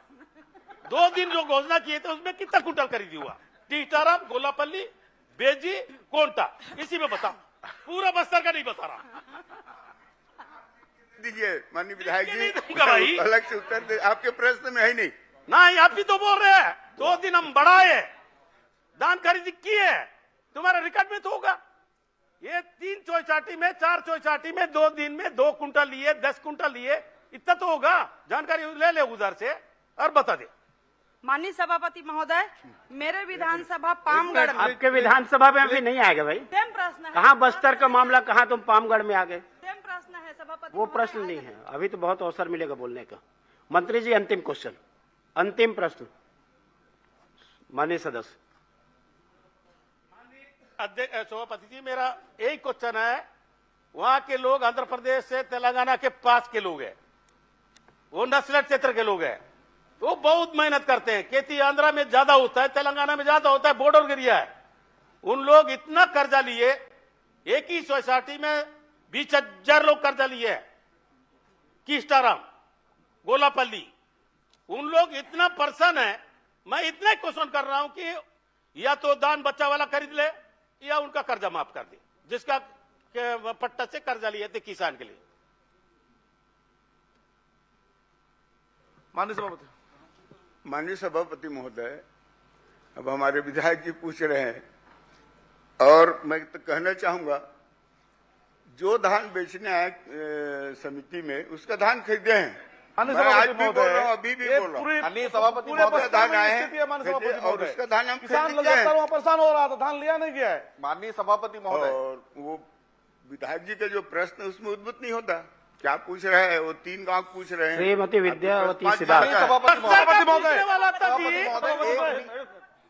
2 दिन जो घोषणा किए थे उसमें कितना कुंटल खरीदी हुआ? टीटाराम, गोलापल्ली, बेजी, कोंटा, इसी में बताओ, पूरा बस्तर का नहीं बता रहा। दीजिए माननीय विधायक नहीं दूंगा भाई। जी, अलग से उत्तर दे, आपके प्रश्न में है ही नहीं। नहीं, आप ही तो बोल रहे हैं 2 दिन हम बढ़ाए, धान खरीदी किए, तुम्हारा रिकॉर्ड में तो होगा। ये 3 चौचाटी में, 4 चौचाटी में 2 दिन में 2 कुंटल लिए, 10 कुंटल लिए, इतना तो होगा। जानकारी ले ले उधर से और बता दे। माननीय सभापति महोदय, मेरे विधानसभा पामगढ़ में आपके विधानसभा में अभी नहीं आएगा भाई। सेम प्रश्न है। कहाँ बस्तर का मामला, कहाँ तुम पामगढ़ में आ गए? सेम प्रश्न है सभापति। वो प्रश्न नहीं है, अभी तो बहुत अवसर मिलेगा बोलने का। मंत्री जी, अंतिम क्वेश्चन, अंतिम प्रश्न माननीय सदस्य। अध्यक्ष सभापति जी, मेरा यही क्वेश्चन है, वहां के लोग आंध्र प्रदेश से तेलंगाना के पास के लोग हैं, वो नस्लट क्षेत्र के लोग हैं, वो बहुत मेहनत करते हैं। खेती आंध्रा में ज्यादा होता है, तेलंगाना में ज्यादा होता है, बॉर्डर एरिया है। उन लोग इतना कर्जा लिए, एक ही सोसाइटी में 20,000 लोग कर्जा लिए, कीस्टाराम, गोलापल्ली, उन लोग इतना पर्सन है। मैं इतना क्वेश्चन कर रहा हूं कि या तो दान बच्चा वाला खरीद ले या उनका कर्जा माफ कर दे, जिसका पट्टा से कर्जा लिए थे किसान के लिए। माननीय सभापति महोदय, अब हमारे विधायक जी पूछ रहे हैं, और मैं तो कहना चाहूंगा, जो धान बेचने आए समिति में उसका धान खरीदे हैं। मैं आज भी बोल रहा हूँ, अभी भी बोल रहा हूँ। माननीय सभापति पूरे धान आए हैं और उसका धान हम किसान खरीद लगातार वहाँ परेशान हो रहा था, धान लिया नहीं गया है। माननीय सभापति महोदय, और वो विधायक जी का जो प्रश्न उसमें उद्भुत नहीं होता। क्या पूछ रहे हैं वो? 3 गांव पूछ रहे हैं। श्रीमती विद्यावती पाँच सिद्धार्थ। गांव का है।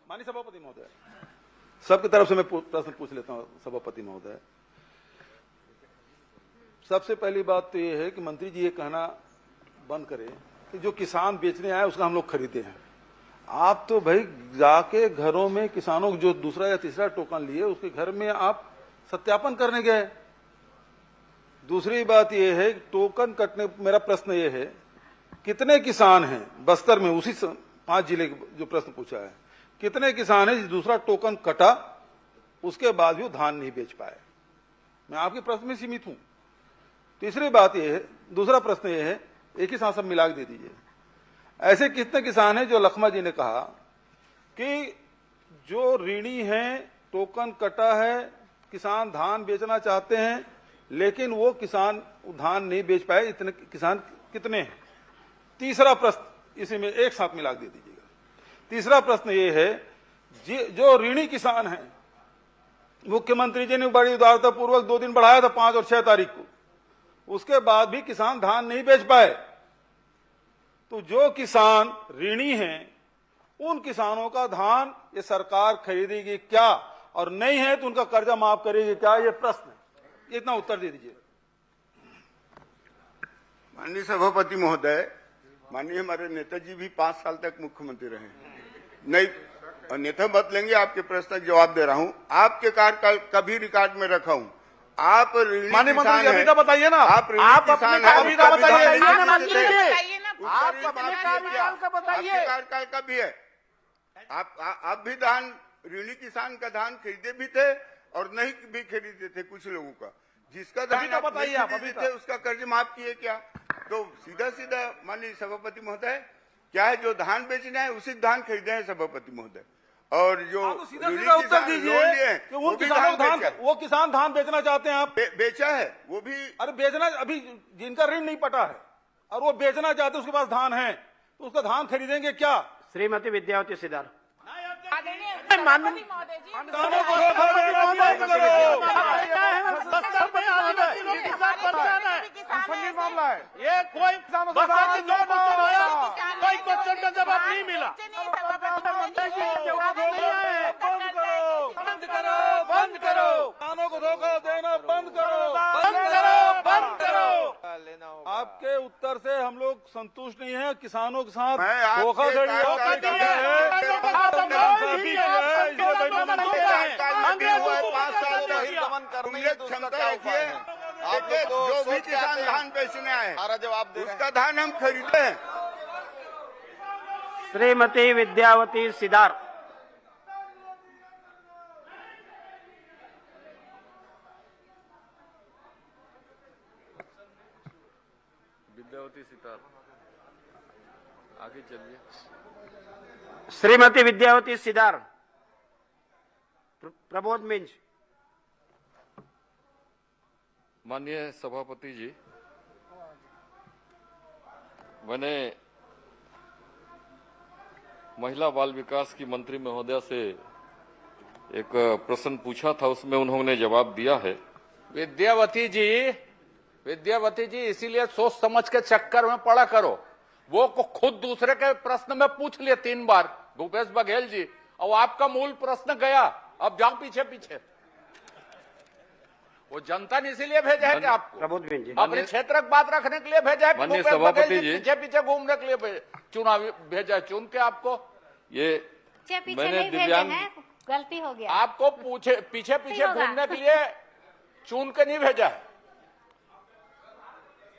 माननीय सभापति महोदय, सबकी तरफ से मैं प्रश्न पूछ लेता हूँ सभापति महोदय। सबसे पहली बात तो ये है कि मंत्री जी ये कहना बंद करें कि जो किसान बेचने आए उसका हम लोग खरीदे हैं। आप तो भाई जाके घरों में किसानों को जो दूसरा या तीसरा टोकन लिए उसके घर में आप सत्यापन करने गए। दूसरी बात यह है टोकन कटने, मेरा प्रश्न ये है कितने किसान हैं बस्तर में, उसी 5 जिले जो प्रश्न पूछा है, कितने किसान हैं दूसरा टोकन कटा उसके बाद भी वो धान नहीं बेच पाए? मैं आपके प्रश्न में सीमित हूं। तीसरी बात यह है, दूसरा प्रश्न यह है, एक ही साथ सब मिला के दे दीजिए, ऐसे कितने किसान हैं जो लखमा जी ने कहा कि जो ऋणी हैं, टोकन कटा है, किसान धान बेचना चाहते हैं लेकिन वो किसान धान नहीं बेच पाए, इतने किसान कितने हैं? तीसरा प्रश्न इसी में एक साथ मिला दे दीजिएगा। तीसरा प्रश्न ये है जो ऋणी किसान हैं, मुख्यमंत्री जी ने बड़ी उदारता पूर्वक 2 दिन बढ़ाया था 5 और 6 तारीख को, उसके बाद भी किसान धान नहीं बेच पाए। तो जो किसान ऋणी हैं उन किसानों का धान ये सरकार खरीदेगी क्या, और नहीं है तो उनका कर्जा माफ करेगी क्या? ये प्रश्न है, इतना उत्तर दे दीजिए। माननीय सभापति महोदय, माननीय हमारे नेताजी भी 5 साल तक मुख्यमंत्री रहे। नहीं, अन्यथा मत लेंगे, आपके प्रश्न का जवाब दे रहा हूं। आपके कार्यकाल का भी रिकॉर्ड में रखा हूं। आप माननीय मंत्री अभी तो बताइए ना, आप किसान हैं, अभी तो बताइए, आपके कार्यकाल का भी है। आप भी धान, ऋणी किसान का धान खरीदे भी थे और नहीं भी खरीदे थे कुछ लोगों का। जिसका धान तो बताइए आप, अभी थे उसका कर्ज माफ किए क्या? तो सीधा सीधा माननीय सभापति महोदय, क्या है जो धान बेचना है उसी धान खरीदे हैं सभापति महोदय, और जो तो सीधा सीधा उत्तर दीजिए कि वो किसान धान बेचना चाहते हैं, आप बेचा है वो भी। अरे बेचना, अभी जिनका ऋण नहीं पटा है और वो बेचना चाहते उसके पास धान है तो उसका धान खरीदेंगे क्या? श्रीमती विद्यावती सिद्धार्थ। सभापति महोदय जी, किसानों को धोखा देना बंद करो। बस्तर में आदिवासी लोग किसान परेशान है। संगीन मामला है। ये कोई बस्तर के जो क्वेश्चन आया, कोई क्वेश्चन का जवाब नहीं मिला। बंद करो, बंद करो। किसानों को धोखा देना बंद करो, बंद करो, बंद करो। आपके उत्तर से हम लोग संतुष्ट नहीं हैं। किसानों के साथ मैं आपके धोखाधड़ी तालमेल आपने का किया है। आप नाइंसाफी की है, इसमें बैठना नहीं क्षमता रखिए। जो भी किसान धान बेचने आए उसका धान हम खरीदते हैं। श्रीमती विद्यावती सिदार। विद्यावती सितार, आगे चलिए। श्रीमती विद्यावती सिदार। प्रबोध मिंज। माननीय सभापति जी, मैंने महिला बाल विकास की मंत्री महोदया से एक प्रश्न पूछा था, उसमें उन्होंने जवाब दिया है। विद्यावती जी इसीलिए सोच समझ के चक्कर में पड़ा करो। वो को खुद दूसरे के प्रश्न में पूछ लिए 3 बार भूपेश बघेल जी, और आपका मूल प्रश्न गया। अब जाओ पीछे पीछे। वो जनता ने इसीलिए भेजा है कि आपको प्रबोध मिंज जी। अपने क्षेत्र की बात रखने के लिए भेजा है। माननीय भूपेश सभापति बघेल जी। पीछे पीछे घूमने के लिए चुनाव भेजा है, चुन के आपको। ये पीछे मैंने नहीं भेजे दिव्यांग हैं, गलती हो गया। आपको पीछे पीछे होगा। घूमने के लिए चुन के नहीं भेजा है।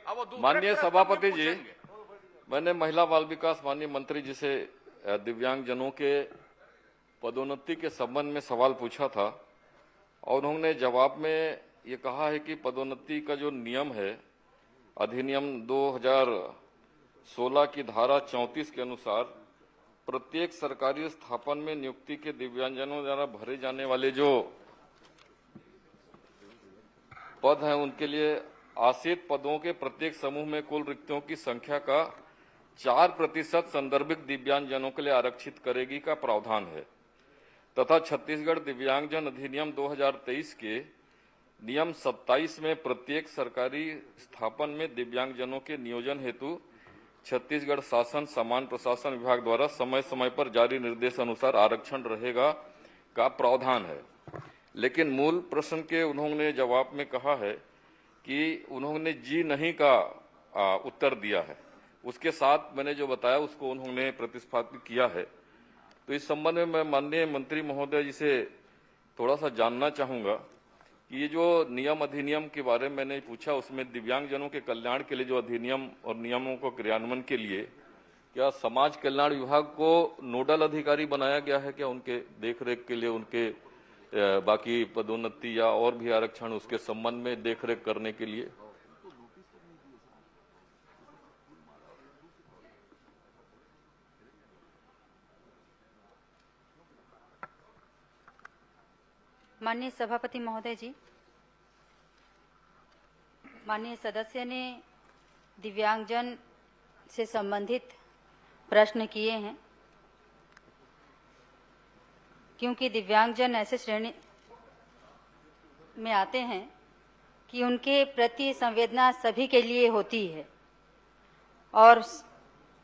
अब वो दूसरे माननीय प्रश्न सभापति में जी, पूछेंगे। मैंने महिला बाल विकास माननीय मंत्री जी से दिव्यांग जनों के पदोन्नति के संबंध में सवाल पूछा था, और उन्होंने जवाब में ये कहा है कि पदोन्नति का जो नियम है, अधिनियम 2016 की धारा 34 के अनुसार प्रत्येक सरकारी स्थापन में नियुक्ति के दिव्यांगजनों द्वारा भरे जाने वाले जो पद हैं, उनके लिए आश्रित पदों के प्रत्येक समूह में कुल रिक्तियों की संख्या का 4% संदर्भित दिव्यांगजनों के लिए आरक्षित करेगी का प्रावधान है, तथा छत्तीसगढ़ दिव्यांगजन अधिनियम 2023 के नियम 27 में प्रत्येक सरकारी स्थापन में दिव्यांगजनों के नियोजन हेतु छत्तीसगढ़ शासन सामान्य प्रशासन विभाग द्वारा समय समय पर जारी निर्देश अनुसार आरक्षण रहेगा का प्रावधान है। लेकिन मूल प्रश्न के उन्होंने जवाब में कहा है कि उन्होंने जी नहीं का उत्तर दिया है। उसके साथ मैंने जो बताया उसको उन्होंने प्रतिस्थापित किया है। तो इस संबंध में मैं माननीय मंत्री महोदय जी से थोड़ा सा जानना चाहूंगा कि ये जो नियम अधिनियम के बारे में मैंने पूछा, उसमें दिव्यांगजनों के कल्याण के लिए जो अधिनियम और नियमों को क्रियान्वयन के लिए क्या समाज कल्याण विभाग को नोडल अधिकारी बनाया गया है क्या? उनके देखरेख के लिए, उनके बाकी पदोन्नति या और भी आरक्षण उसके संबंध में देखरेख करने के लिए? माननीय सभापति महोदय जी, माननीय सदस्य ने दिव्यांगजन से संबंधित प्रश्न किए हैं, क्योंकि दिव्यांगजन ऐसे श्रेणी में आते हैं कि उनके प्रति संवेदना सभी के लिए होती है। और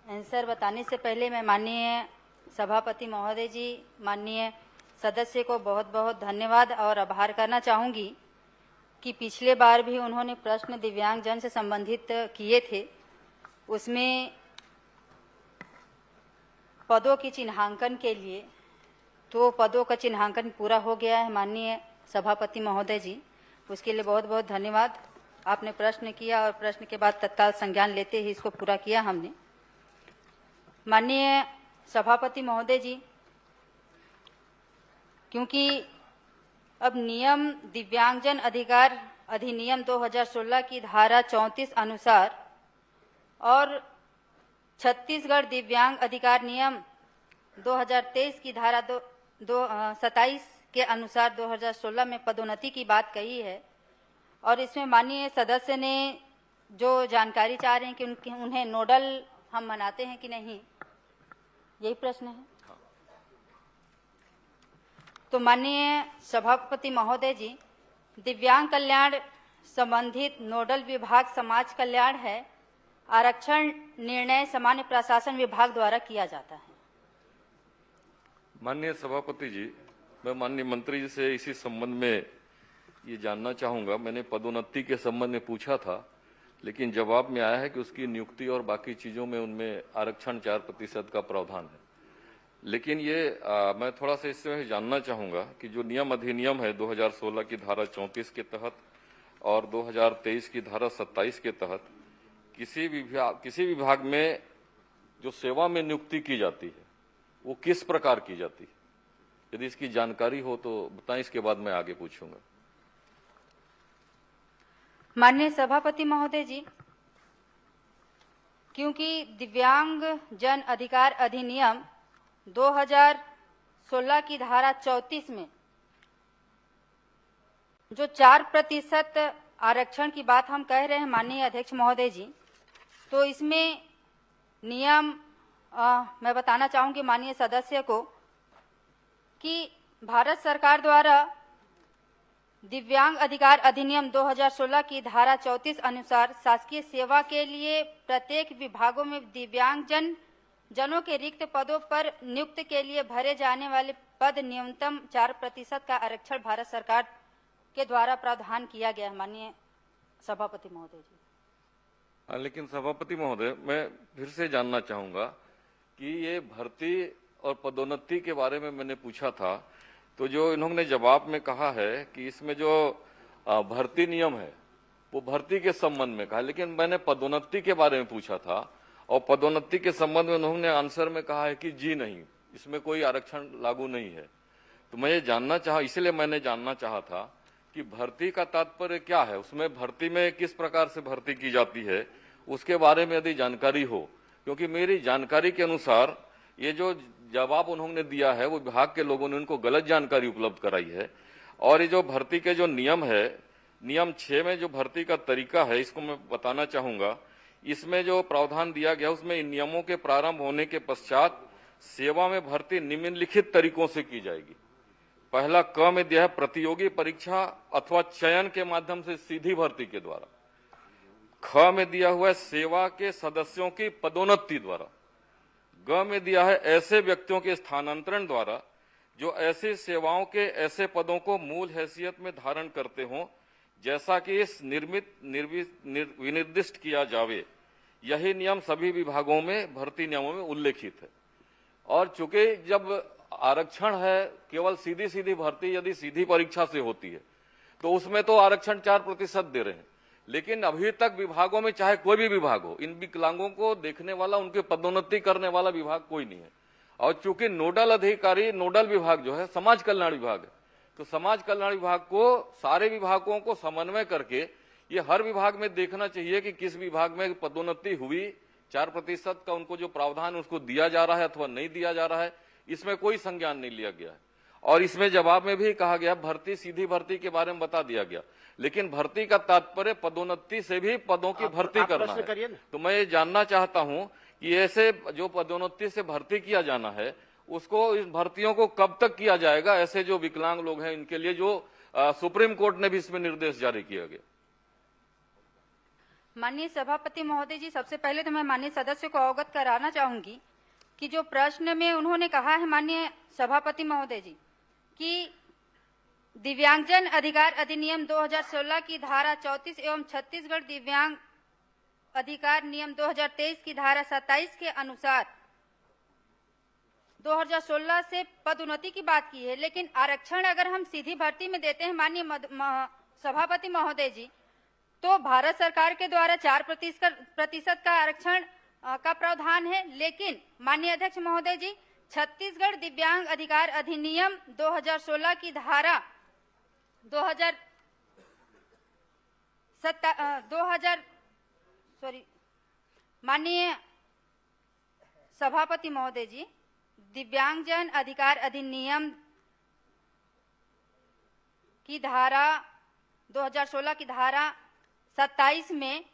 आंसर बताने से पहले मैं माननीय सभापति महोदय जी, माननीय सदस्य को बहुत बहुत धन्यवाद और आभार करना चाहूँगी कि पिछले बार भी उन्होंने प्रश्न दिव्यांगजन से संबंधित किए थे, उसमें पदों की चिन्हांकन के लिए, तो पदों का चिन्हांकन पूरा हो गया है माननीय सभापति महोदय जी, उसके लिए बहुत बहुत धन्यवाद। आपने प्रश्न किया और प्रश्न के बाद तत्काल संज्ञान लेते ही इसको पूरा किया हमने। माननीय सभापति महोदय जी, क्योंकि अब नियम दिव्यांगजन अधिकार अधिनियम 2016 की धारा 34 अनुसार और छत्तीसगढ़ दिव्यांग अधिकार नियम 2023 की धारा 27 के अनुसार 2016 में पदोन्नति की बात कही है, और इसमें माननीय सदस्य ने जो जानकारी चाह रहे हैं कि उन्हें नोडल हम मनाते हैं कि नहीं, यही प्रश्न है। तो माननीय सभापति महोदय जी, दिव्यांग कल्याण संबंधित नोडल विभाग समाज कल्याण है। आरक्षण निर्णय सामान्य प्रशासन विभाग द्वारा किया जाता है। माननीय सभापति जी, मैं माननीय मंत्री जी से इसी संबंध में ये जानना चाहूंगा। मैंने पदोन्नति के संबंध में पूछा था, लेकिन जवाब में आया है कि उसकी नियुक्ति और बाकी चीजों में उनमें आरक्षण 4% का प्रावधान है। लेकिन मैं थोड़ा सा इससे जानना चाहूंगा कि जो नियम अधिनियम है 2016 की धारा 34 के तहत और 2023 की धारा 27 के तहत किसी विभाग में जो सेवा में नियुक्ति की जाती है वो किस प्रकार की जाती है? यदि इसकी जानकारी हो तो बताएं, इसके बाद मैं आगे पूछूंगा। माननीय सभापति महोदय जी, क्योंकि दिव्यांग जन अधिकार अधिनियम 2016 की धारा 34 में जो 4% आरक्षण की बात हम कह रहे हैं माननीय अध्यक्ष महोदय जी, तो इसमें नियम मैं बताना चाहूंगी माननीय सदस्य को कि भारत सरकार द्वारा दिव्यांग अधिकार अधिनियम 2016 की धारा 34 अनुसार शासकीय सेवा के लिए प्रत्येक विभागों में दिव्यांग जनों के रिक्त पदों पर नियुक्त के लिए भरे जाने वाले पद न्यूनतम 4% का आरक्षण भारत सरकार के द्वारा प्रावधान किया गया है माननीय सभापति महोदय जी। लेकिन सभापति महोदय, मैं फिर से जानना चाहूंगा कि ये भर्ती और पदोन्नति के बारे में मैंने पूछा था, तो जो इन्होंने जवाब में कहा है कि इसमें जो भर्ती नियम है वो भर्ती के संबंध में कहा, लेकिन मैंने पदोन्नति के बारे में पूछा था और पदोन्नति के संबंध में उन्होंने आंसर में कहा है कि जी नहीं, इसमें कोई आरक्षण लागू नहीं है। तो मैं ये जानना चाहा, इसलिए मैंने जानना चाहा था कि भर्ती का तात्पर्य क्या है, उसमें भर्ती में किस प्रकार से भर्ती की जाती है, उसके बारे में यदि जानकारी हो। क्योंकि मेरी जानकारी के अनुसार ये जो जवाब उन्होंने दिया है वो विभाग के लोगों ने उनको गलत जानकारी उपलब्ध कराई है। और ये जो भर्ती के जो नियम है, नियम 6 में जो भर्ती का तरीका है, इसको मैं बताना चाहूंगा। इसमें जो प्रावधान दिया गया उसमें इन नियमों के प्रारंभ होने के पश्चात सेवा में भर्ती निम्नलिखित तरीकों से की जाएगी। पहला क में दिया है प्रतियोगी परीक्षा अथवा चयन के माध्यम से सीधी भर्ती के द्वारा। ख में दिया हुआ है सेवा के सदस्यों की पदोन्नति द्वारा। ग में दिया है ऐसे व्यक्तियों के स्थानांतरण द्वारा जो ऐसी सेवाओं के ऐसे पदों को मूल हैसियत में धारण करते हों जैसा कि इस विनिर्दिष्ट किया जावे। यही नियम सभी विभागों में भर्ती नियमों में उल्लेखित है। और चूंकि जब आरक्षण है केवल सीधी सीधी भर्ती यदि सीधी परीक्षा से होती है तो उसमें तो आरक्षण 4% दे रहे हैं, लेकिन अभी तक विभागों में चाहे कोई भी विभाग हो, इन विकलांगों को देखने वाला, उनके पदोन्नति करने वाला विभाग कोई नहीं है। और चूंकि नोडल अधिकारी, नोडल विभाग जो है समाज कल्याण विभाग है, तो समाज कल्याण विभाग को सारे विभागों को समन्वय करके ये हर विभाग में देखना चाहिए कि किस विभाग में पदोन्नति हुई, 4% का उनको जो प्रावधान उसको दिया जा रहा है अथवा नहीं दिया जा रहा है, इसमें कोई संज्ञान नहीं लिया गया है। और इसमें जवाब में भी कहा गया भर्ती सीधी भर्ती के बारे में बता दिया गया, लेकिन भर्ती का तात्पर्य पदोन्नति से भी पदों की भर्ती करना है। तो मैं ये जानना चाहता हूं कि ऐसे जो पदोन्नति से भर्ती किया जाना है उसको, इस भर्तियों को कब तक किया जाएगा? ऐसे जो विकलांग लोग हैं इनके लिए जो सुप्रीम कोर्ट ने भी इसमें निर्देश जारी किया गया। माननीय सभापति महोदय जी, सबसे पहले तो मैं माननीय सदस्य को अवगत कराना चाहूंगी कि जो प्रश्न में उन्होंने कहा है माननीय सभापति महोदय जी कि दिव्यांगजन अधिकार अधिनियम 2016 की धारा 34 एवं छत्तीसगढ़ दिव्यांग अधिकार नियम 2023 की धारा 27 के अनुसार 2016 से पदोन्नति की बात की है, लेकिन आरक्षण अगर हम सीधी भर्ती में देते हैं माननीय सभापति महोदय जी, तो भारत सरकार के द्वारा 4% का आरक्षण का प्रावधान है। लेकिन माननीय अध्यक्ष महोदय जी, छत्तीसगढ़ दिव्यांग अधिकार अधिनियम 2016 की धारा 2000 माननीय सभापति महोदय जी, दिव्यांगजन अधिकार अधिनियम की धारा 2016 की धारा 27 में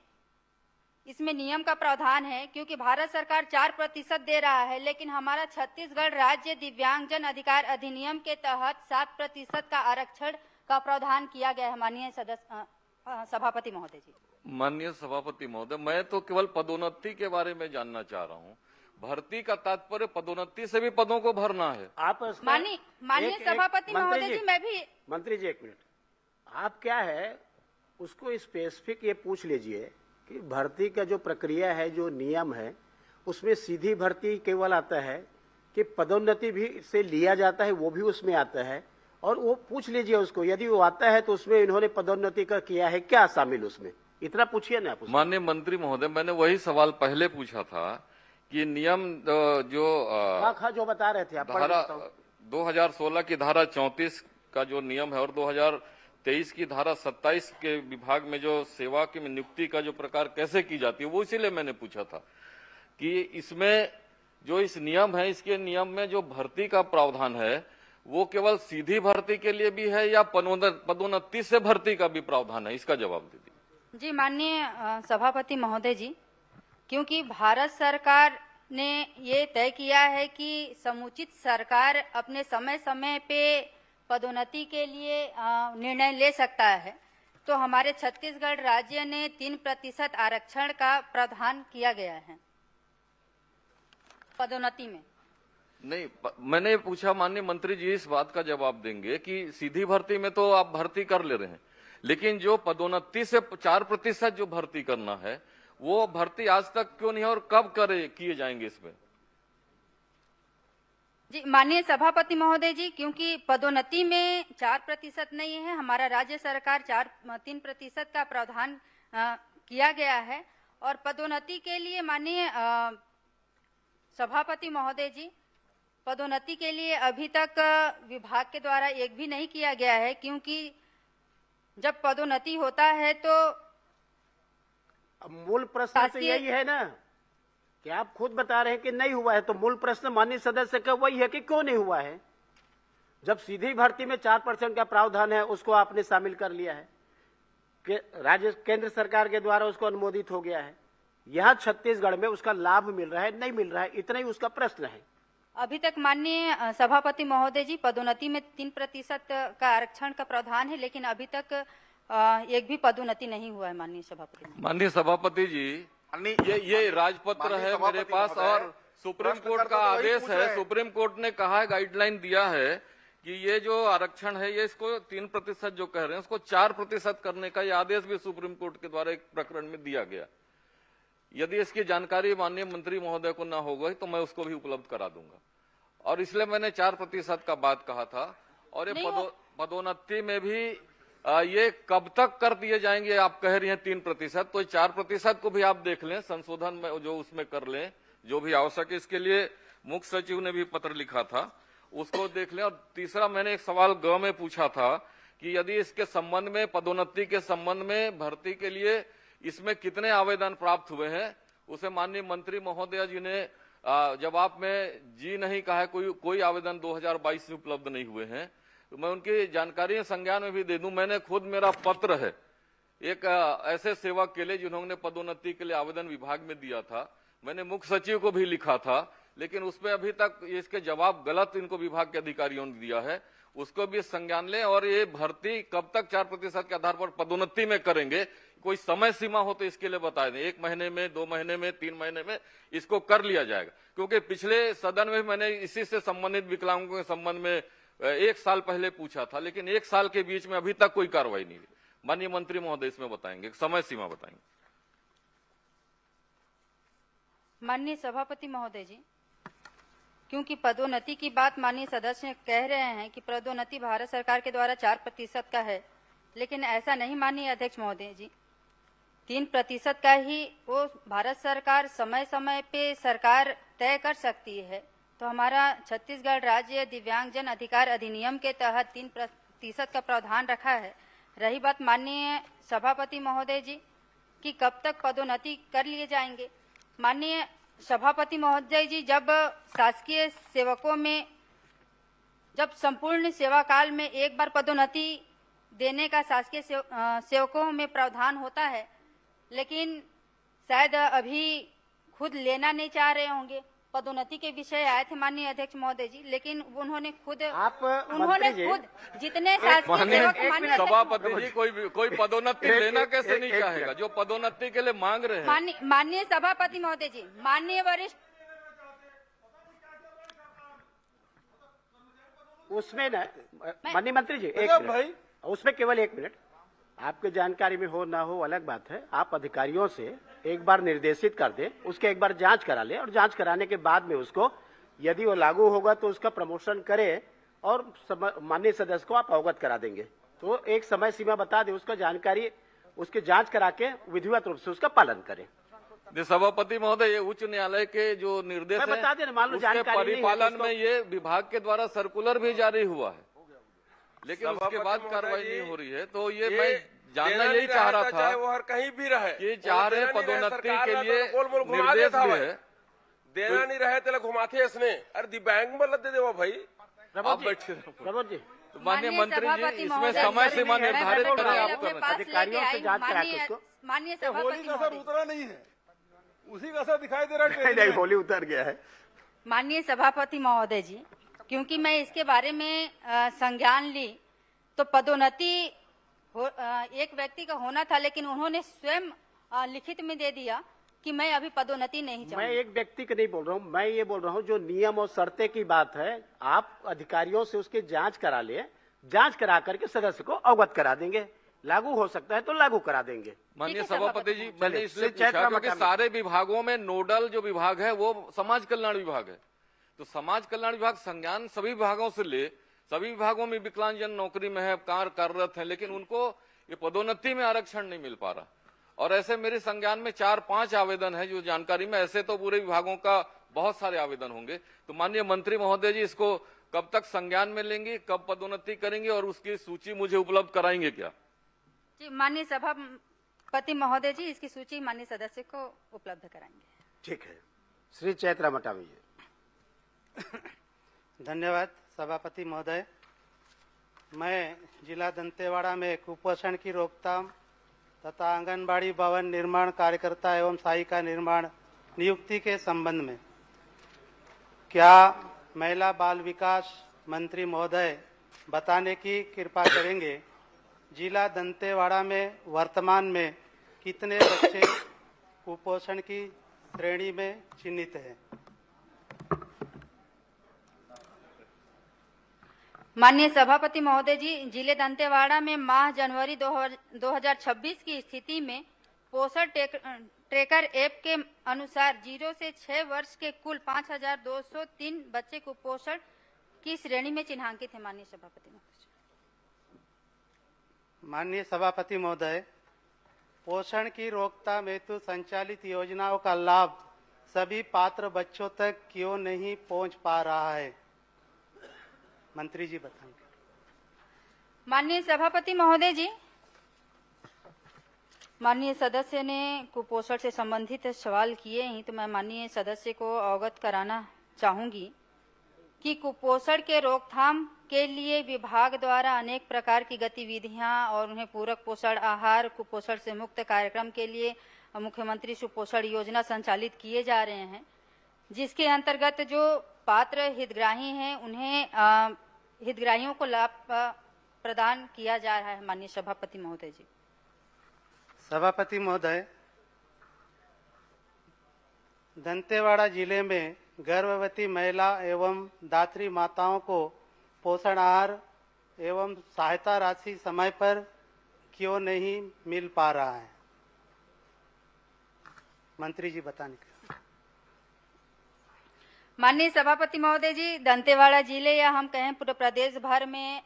इसमें नियम का प्रावधान है, क्योंकि भारत सरकार 4% दे रहा है, लेकिन हमारा छत्तीसगढ़ राज्य दिव्यांगजन अधिकार अधिनियम के तहत 7% का आरक्षण का प्रावधान किया गया है। माननीय सभापति महोदय जी। माननीय सभापति महोदय, मैं तो केवल पदोन्नति के बारे में जानना चाह रहा हूँ। भर्ती का तात्पर्य पदोन्नति से भी पदों को भरना है। आप माननीय सभापति महोदय जी, मैं भी मंत्री जी एक मिनट, आप क्या है उसको स्पेसिफिक ये पूछ लीजिए कि भर्ती का जो प्रक्रिया है, जो नियम है, उसमें सीधी भर्ती केवल आता है कि पदोन्नति भी से लिया जाता है, वो भी उसमें आता है। और वो पूछ लीजिए उसको, यदि वो आता है तो उसमें इन्होंने पदोन्नति का किया है क्या शामिल उसमें, इतना पूछिए ना आप उसको। माननीय मंत्री महोदय, मैंने वही सवाल पहले पूछा था कि नियम जो बता रहे थे आप, धारा 2016 की धारा 34 का जो नियम है और 2023 की धारा 27 के विभाग में जो सेवा की नियुक्ति का जो प्रकार कैसे की जाती है, वो इसीलिए मैंने पूछा था कि इसमें जो इस नियम है, इसके नियम में जो भर्ती का प्रावधान है वो केवल सीधी भर्ती के लिए भी है या पदोन्नति से भर्ती का भी प्रावधान है, इसका जवाब दीजिए। जी माननीय सभापति महोदय जी, क्योंकि भारत सरकार ने ये तय किया है कि समुचित सरकार अपने समय समय पे पदोन्नति के लिए निर्णय ले सकता है, तो हमारे छत्तीसगढ़ राज्य ने 3% आरक्षण का प्रावधान किया गया है पदोन्नति में। नहीं, मैंने पूछा, माननीय मंत्री जी इस बात का जवाब देंगे कि सीधी भर्ती में तो आप भर्ती कर ले रहे हैं, लेकिन जो पदोन्नति से 4% जो भर्ती करना है, वो भर्ती आज तक क्यों नहीं है और कब किए जाएंगे इसमें? जी माननीय सभापति महोदय जी, क्योंकि पदोन्नति में 4% नहीं है, हमारा राज्य सरकार 3% का प्रावधान किया गया है। और पदोन्नति के लिए माननीय सभापति महोदय जी, पदोन्नति के लिए अभी तक विभाग के द्वारा एक भी नहीं किया गया है, क्योंकि जब पदोन्नति होता है तो मूल प्रश्न तो यही है ना कि आप खुद बता रहे हैं कि नहीं हुआ है, तो मूल प्रश्न माननीय सदस्य का वही है कि क्यों नहीं हुआ है। जब सीधी भर्ती में 4% का प्रावधान है, उसको आपने शामिल कर लिया है कि राज्य केंद्र सरकार के द्वारा उसको अनुमोदित हो गया है, यहाँ छत्तीसगढ़ में उसका लाभ मिल रहा है नहीं मिल रहा है, इतना ही उसका प्रश्न है। अभी तक माननीय सभापति महोदय जी, पदोन्नति में 3% का आरक्षण का प्रावधान है, लेकिन अभी तक एक भी पदोन्नति नहीं हुआ है। माननीय सभापति जी, ये राजपत्र है मेरे पास और सुप्रीम कोर्ट का आदेश है। सुप्रीम कोर्ट ने कहा है, गाइडलाइन दिया है कि ये जो आरक्षण है, ये इसको 3% जो कह रहे हैं उसको 4% करने का ये आदेश भी सुप्रीम कोर्ट के द्वारा एक प्रकरण में दिया गया। यदि इसकी जानकारी माननीय मंत्री महोदय को ना हो गई तो मैं उसको भी उपलब्ध करा दूंगा, और इसलिए मैंने 4% का बात कहा था। और ये पदोन्नति में भी ये कब तक कर दिए जाएंगे, आप कह रही हैं 3%, तो 4% को भी आप देख लें, संशोधन में जो उसमें कर लें जो भी आवश्यक है। इसके लिए मुख्य सचिव ने भी पत्र लिखा था, उसको देख लें। और तीसरा, मैंने एक सवाल ग में पूछा था कि यदि इसके संबंध में, पदोन्नति के संबंध में, भर्ती के लिए इसमें कितने आवेदन प्राप्त हुए हैं, उसे माननीय मंत्री महोदय जी ने जवाब में जी नहीं कहा है, कोई आवेदन 2022 में उपलब्ध नहीं हुए हैं। तो मैं उनकी जानकारी संज्ञान में भी दे दूं। मैंने खुद, मेरा पत्र है एक ऐसे सेवक के लिए जिन्होंने पदोन्नति के लिए आवेदन विभाग में दिया था, मैंने मुख्य सचिव को भी लिखा था, लेकिन उसपे अभी तक इसके जवाब गलत इनको विभाग के अधिकारियों ने दिया है, उसको भी संज्ञान लें। और ये भर्ती कब तक 4% के आधार पर पदोन्नति में करेंगे, कोई समय सीमा हो तो इसके लिए बता दें, 1 महीने में, 2 महीने में, 3 महीने में इसको कर लिया जाएगा। क्योंकि पिछले सदन में मैंने इसी से संबंधित विकलांगों के संबंध में 1 साल पहले पूछा था, लेकिन 1 साल के बीच में अभी तक कोई कार्रवाई नहीं हुई। माननीय मंत्री महोदय इसमें बताएंगे, समय सीमा बताएंगे। माननीय सभापति महोदय जी, क्योंकि पदोन्नति की बात माननीय सदस्य कह रहे हैं कि पदोन्नति भारत सरकार के द्वारा 4% का है, लेकिन ऐसा नहीं माननीय अध्यक्ष महोदय जी, 3% का ही वो भारत सरकार समय समय पे सरकार तय कर सकती है। तो हमारा छत्तीसगढ़ राज्य दिव्यांगजन अधिकार अधिनियम के तहत 3% का प्रावधान रखा है। रही बात माननीय सभापति महोदय जी कि कब तक पदोन्नति कर लिए जाएंगे, माननीय सभापति महोदय जी, जब शासकीय सेवकों में, जब संपूर्ण सेवा काल में एक बार पदोन्नति देने का शासकीय सेवकों में प्रावधान होता है, लेकिन शायद अभी खुद लेना नहीं चाह रहे होंगे। पदोन्नति के विषय आए थे माननीय अध्यक्ष महोदय जी, लेकिन उन्होंने खुद जितने शासकीय सेवक माननीय सभापति जी कोई पदोन्नति लेना कैसे नहीं चाहेगा जो पदोन्नति के लिए मांग रहे हैं। माननीय सभापति महोदय जी, माननीय वरिष्ठ उसमें ना माननीय मंत्री जी एक मिनट, उसमें केवल 1 मिनट, आपके जानकारी में हो ना हो अलग बात है। आप अधिकारियों से एक बार निर्देशित कर दें, उसके एक बार जांच करा ले और जांच कराने के बाद में उसको यदि वो लागू होगा तो उसका प्रमोशन करें और माननीय सदस्य को आप अवगत करा देंगे। तो एक समय सीमा बता दें, उसका जानकारी उसकी जांच करा के विधिवत रूप से उसका पालन करें। सभापति महोदय, ये उच्च न्यायालय के जो निर्देश है बता दें, मान लो उसके जानकारी परिपालन में ये विभाग के द्वारा सर्कुलर भी जारी हुआ है, लेकिन उसके बाद कार्रवाई नहीं हो रही है। तो ये मैं जानना यही चाह रहा था वो हर कहीं भी रहे कि चाह रहे पदोन्नति के लिए निर्देश भी है, देना नहीं रहे तो घुमाते इसने अरे दिव्यांग में लद दे भाई। आप बैठिए। प्रमोद जी, तो माननीय मंत्री जी इसमें समय सीमा निर्धारित करें आप करना। अधिकारियों से जांच करा के उसको। माननीय होली का असर उतरा नहीं है, उसी का असर दिखाई दे रहा है। नहीं, होली उतर गया है। माननीय सभापति महोदय जी, क्योंकि मैं इसके बारे में संज्ञान ली तो पदोन्नति एक व्यक्ति का होना था, लेकिन उन्होंने स्वयं लिखित में दे दिया कि मैं अभी पदोन्नति नहीं चाहूंगा। मैं एक व्यक्ति का नहीं बोल रहा हूँ, मैं ये बोल रहा हूँ जो नियम और शर्तें की बात है, आप अधिकारियों से उसकी जांच करा ले, जांच करा करके सदस्य को अवगत करा देंगे। लागू हो सकता है तो लागू करा देंगे। माननीय सभापति जी, मैंने इसलिए पूछा क्योंकि सारे विभागों में नोडल जो विभाग है वो समाज कल्याण विभाग है। तो समाज कल्याण विभाग संज्ञान सभी विभागों से ले, सभी विभागों में विकलांगजन नौकरी में है, कार्यरत है, लेकिन उनको ये पदोन्नति में आरक्षण नहीं मिल पा रहा। और ऐसे मेरे संज्ञान में 4-5 आवेदन है जो जानकारी में, ऐसे तो पूरे विभागों का बहुत सारे आवेदन होंगे। तो माननीय मंत्री महोदय जी इसको कब तक संज्ञान में लेंगे, कब पदोन्नति करेंगे और उसकी सूची मुझे उपलब्ध कराएंगे क्या? जी माननीय सभापति महोदय जी, इसकी सूची माननीय सदस्य को उपलब्ध कराएंगे। ठीक है, श्री चैत्रा मटावी जी। धन्यवाद सभापति महोदय। मैं जिला दंतेवाड़ा में कुपोषण की रोकथाम तथा आंगनबाड़ी भवन निर्माण कार्यकर्ता एवं सहायिका निर्माण नियुक्ति के संबंध में क्या महिला बाल विकास मंत्री महोदय बताने की कृपा करेंगे, जिला दंतेवाड़ा में वर्तमान में कितने बच्चे कुपोषण की श्रेणी में चिन्हित हैं? माननीय सभापति महोदय जी, जिले दंतेवाड़ा में माह जनवरी 2026 की स्थिति में पोषण ट्रैकर ऐप के अनुसार 0 से 6 वर्ष के कुल 5203 बच्चे कुपोषण की श्रेणी में चिन्हांकित है। माननीय सभापति महोदय। माननीय सभापति महोदय, पोषण की रोकथाम हेतु संचालित योजनाओं का लाभ सभी पात्र बच्चों तक क्यों नहीं पहुंच पा रहा है? मंत्री जी बताएंगे। माननीय सभापति महोदय जी, माननीय सदस्य ने कुपोषण से संबंधित सवाल किए ही, तो मैं माननीय सदस्य को अवगत कराना चाहूंगी कि कुपोषण के रोकथाम के लिए विभाग द्वारा अनेक प्रकार की गतिविधियां और उन्हें पूरक पोषण आहार, कुपोषण से मुक्त कार्यक्रम के लिए मुख्यमंत्री सुपोषण योजना संचालित किए जा रहे हैं, जिसके अंतर्गत जो पात्र हितग्राही हैं उन्हें हितग्राहियों को लाभ प्रदान किया जा रहा है। माननीय सभापति महोदय जी। सभापति महोदय, दंतेवाड़ा जिले में गर्भवती महिला एवं दात्री माताओं को पोषण आहार एवं सहायता राशि समय पर क्यों नहीं मिल पा रहा है? मंत्री जी बताने का। माननीय सभापति महोदय जी, दंतेवाड़ा जिले या हम कहें पूरे प्रदेश भर में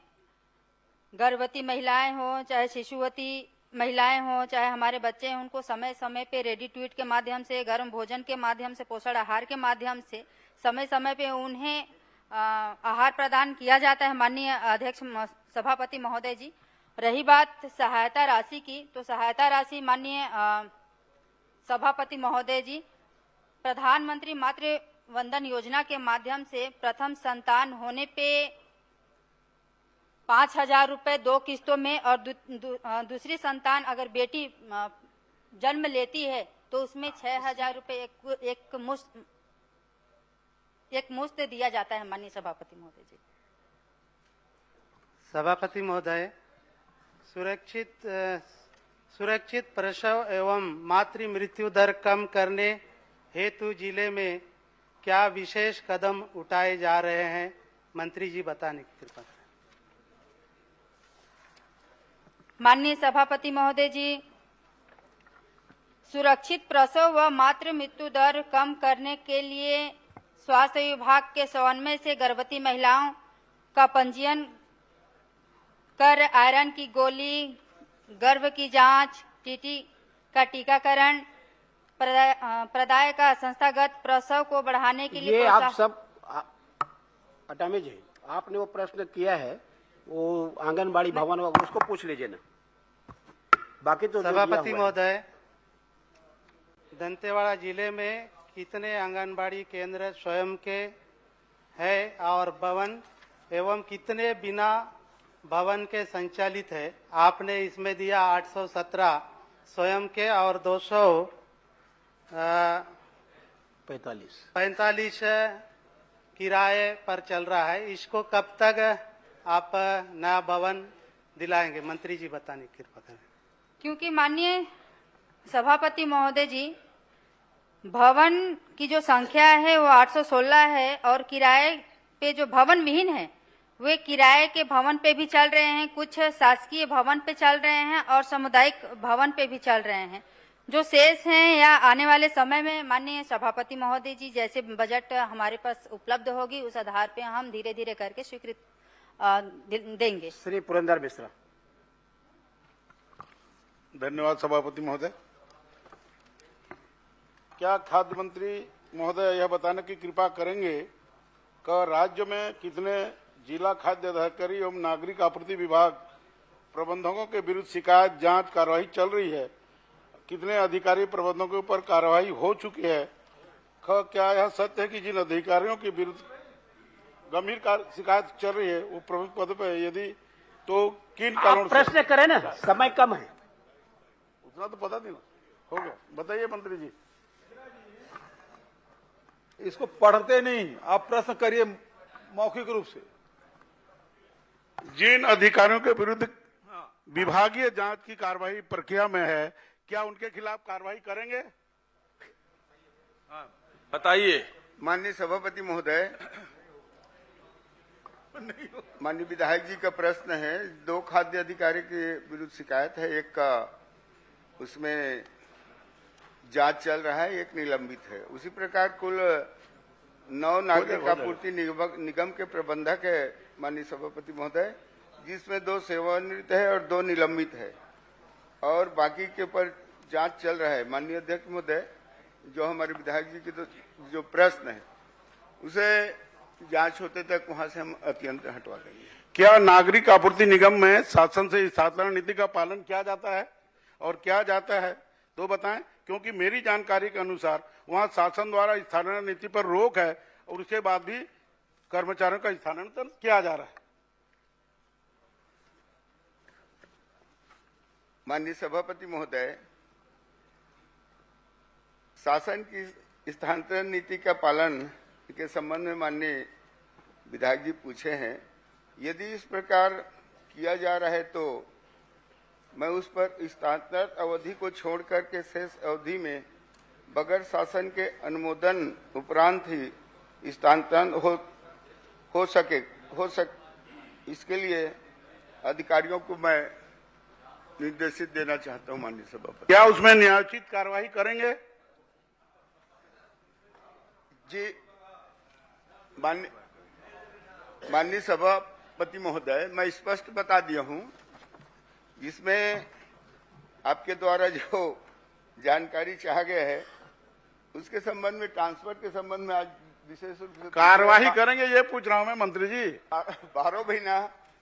गर्भवती महिलाएं हो, चाहे शिशुवती महिलाएं हो, चाहे हमारे बच्चे हैं, उनको समय समय पे रेडी टू ईट के माध्यम से, गर्म भोजन के माध्यम से, पोषण आहार के माध्यम से समय समय पे उन्हें आहार प्रदान किया जाता है। माननीय अध्यक्ष सभापति महोदय जी, रही बात सहायता राशि की, तो सहायता राशि माननीय सभापति महोदय जी, प्रधानमंत्री मातृ वंदन योजना के माध्यम से प्रथम संतान होने पे 5,000 रुपए 2 किस्तों में और दूसरी संतान अगर बेटी जन्म लेती है तो उसमें 6,000 रुपये एक मुश्त दिया जाता है माननीय सभापति महोदय जी। सभापति महोदय, सुरक्षित प्रसव एवं मातृ मृत्यु दर कम करने हेतु जिले में क्या विशेष कदम उठाए जा रहे हैं, मंत्री जी बताने की कृपा करें। माननीय सभापति महोदय जी, सुरक्षित प्रसव व मातृ मृत्यु दर कम करने के लिए स्वास्थ्य विभाग के समन्वय से गर्भवती महिलाओं का पंजीयन कर आयरन की गोली, गर्भ की जांच, टीटी का टीकाकरण, प्रदाय का संस्थागत प्रसव को बढ़ाने के लिए ये आप सब अटामे जी, आपने वो प्रश्न किया है वो आंगनबाड़ी भवन उसको पूछ लीजिए ना, बाकी तो सभापति महोदय, दंतेवाड़ा जिले में कितने आंगनबाड़ी केंद्र स्वयं के हैं और भवन एवं कितने बिना भवन के संचालित है? आपने इसमें दिया 817 स्वयं के और 245 किराए पर चल रहा है। इसको कब तक आप नया भवन दिलाएंगे, मंत्री जी बताने की कृपा करें। क्योंकि माननीय सभापति महोदय जी, भवन की जो संख्या है वो 816 है और किराए पे जो भवन विहीन है वे किराए के भवन पे भी चल रहे हैं, कुछ शासकीय भवन पे चल रहे हैं और सामुदायिक भवन पे भी चल रहे हैं। जो शेष हैं या आने वाले समय में माननीय सभापति महोदय जी जैसे बजट हमारे पास उपलब्ध होगी उस आधार पे हम धीरे धीरे करके स्वीकृत देंगे। श्री पुरंदर मिश्रा। धन्यवाद सभापति महोदय। क्या खाद्य मंत्री महोदय यह बताने की कृपा करेंगे कि राज्य में कितने जिला खाद्य अधिकारी एवं नागरिक आपूर्ति विभाग प्रबंधकों के विरुद्ध शिकायत जांच कार्रवाई चल रही है? कितने अधिकारी प्रबंधकों के ऊपर कार्रवाई हो चुकी है? क्या यह सत्य है कि जिन अधिकारियों के विरुद्ध गंभीर शिकायत चल रही है वो प्रमुख पद पर है? यदि तो किन कारणों से? प्रश्न करें ना, समय कम है। उतना तो पता नहीं हो गया, बताइए मंत्री जी। इसको पढ़ते नहीं, आप प्रश्न करिए मौखिक रूप से। जिन अधिकारियों के विरुद्ध विभागीय जांच की कार्रवाई प्रक्रिया में है, क्या उनके खिलाफ कार्रवाई करेंगे? बताइए। माननीय सभापति महोदय, माननीय विधायक जी का प्रश्न है। 2 खाद्य अधिकारी के विरुद्ध शिकायत है, एक का उसमें जांच चल रहा है, एक निलंबित है। उसी प्रकार कुल 9 नागरिक आपूर्ति निगम के प्रबंधक है माननीय सभापति महोदय, जिसमें 2 सेवानिवृत्त है और 2 निलंबित है और बाकी के ऊपर जांच चल रहा है। माननीय अध्यक्ष महोदय, जो हमारे विधायक जी के जो प्रश्न है उसे जांच होते तक वहां से हम अत्यंत हटवा देंगे। क्या नागरिक आपूर्ति निगम में शासन से स्थानांतरण नीति का पालन किया जाता है और क्या जाता है तो बताएं, क्योंकि मेरी जानकारी के अनुसार वहां शासन द्वारा स्थानांतरण नीति पर रोक है और उसके बाद भी कर्मचारियों का स्थानांतरण किया जा रहा है। माननीय सभापति महोदय, शासन की स्थानांतरण नीति का पालन के संबंध में माननीय विधायक जी पूछे हैं। यदि इस प्रकार किया जा रहा है तो मैं उस पर स्थानांतरण अवधि को छोड़कर के शेष अवधि में बगैर शासन के अनुमोदन उपरांत ही स्थानांतरण हो सके इसके लिए अधिकारियों को मैं निर्देशित देना चाहता हूं। माननीय सभापति, क्या उसमें न्यायोचित कार्रवाई करेंगे? जी माननीय सभापति महोदय, मैं स्पष्ट बता दिया हूं। इसमें आपके द्वारा जो जानकारी चाहा गया है उसके संबंध में, ट्रांसफर के संबंध में आज विशेष रूप से कार्रवाई करेंगे, ये पूछ रहा हूं मैं मंत्री जी। 12 महीना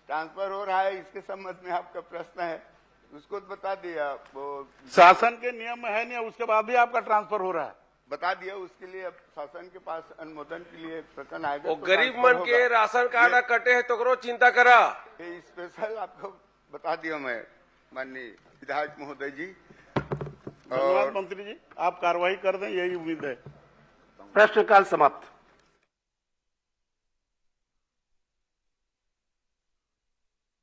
ट्रांसफर हो रहा है, इसके संबंध में आपका प्रश्न है, उसको बता दिया। वो शासन के नियम में है नहीं, उसके बाद भी आपका ट्रांसफर हो रहा है, बता दिया। उसके लिए अब शासन के पास अनुमोदन के लिए प्रकरण आएगा। तो गरीब मन के राशन कार्ड कटे है तो करो चिंता करा, स्पेशल आपको बता दिया मैं माननीय विधायक महोदय जी। धन्यवाद मंत्री जी, आप कार्रवाई कर दें, यही उम्मीद है। प्रश्नकाल समाप्त।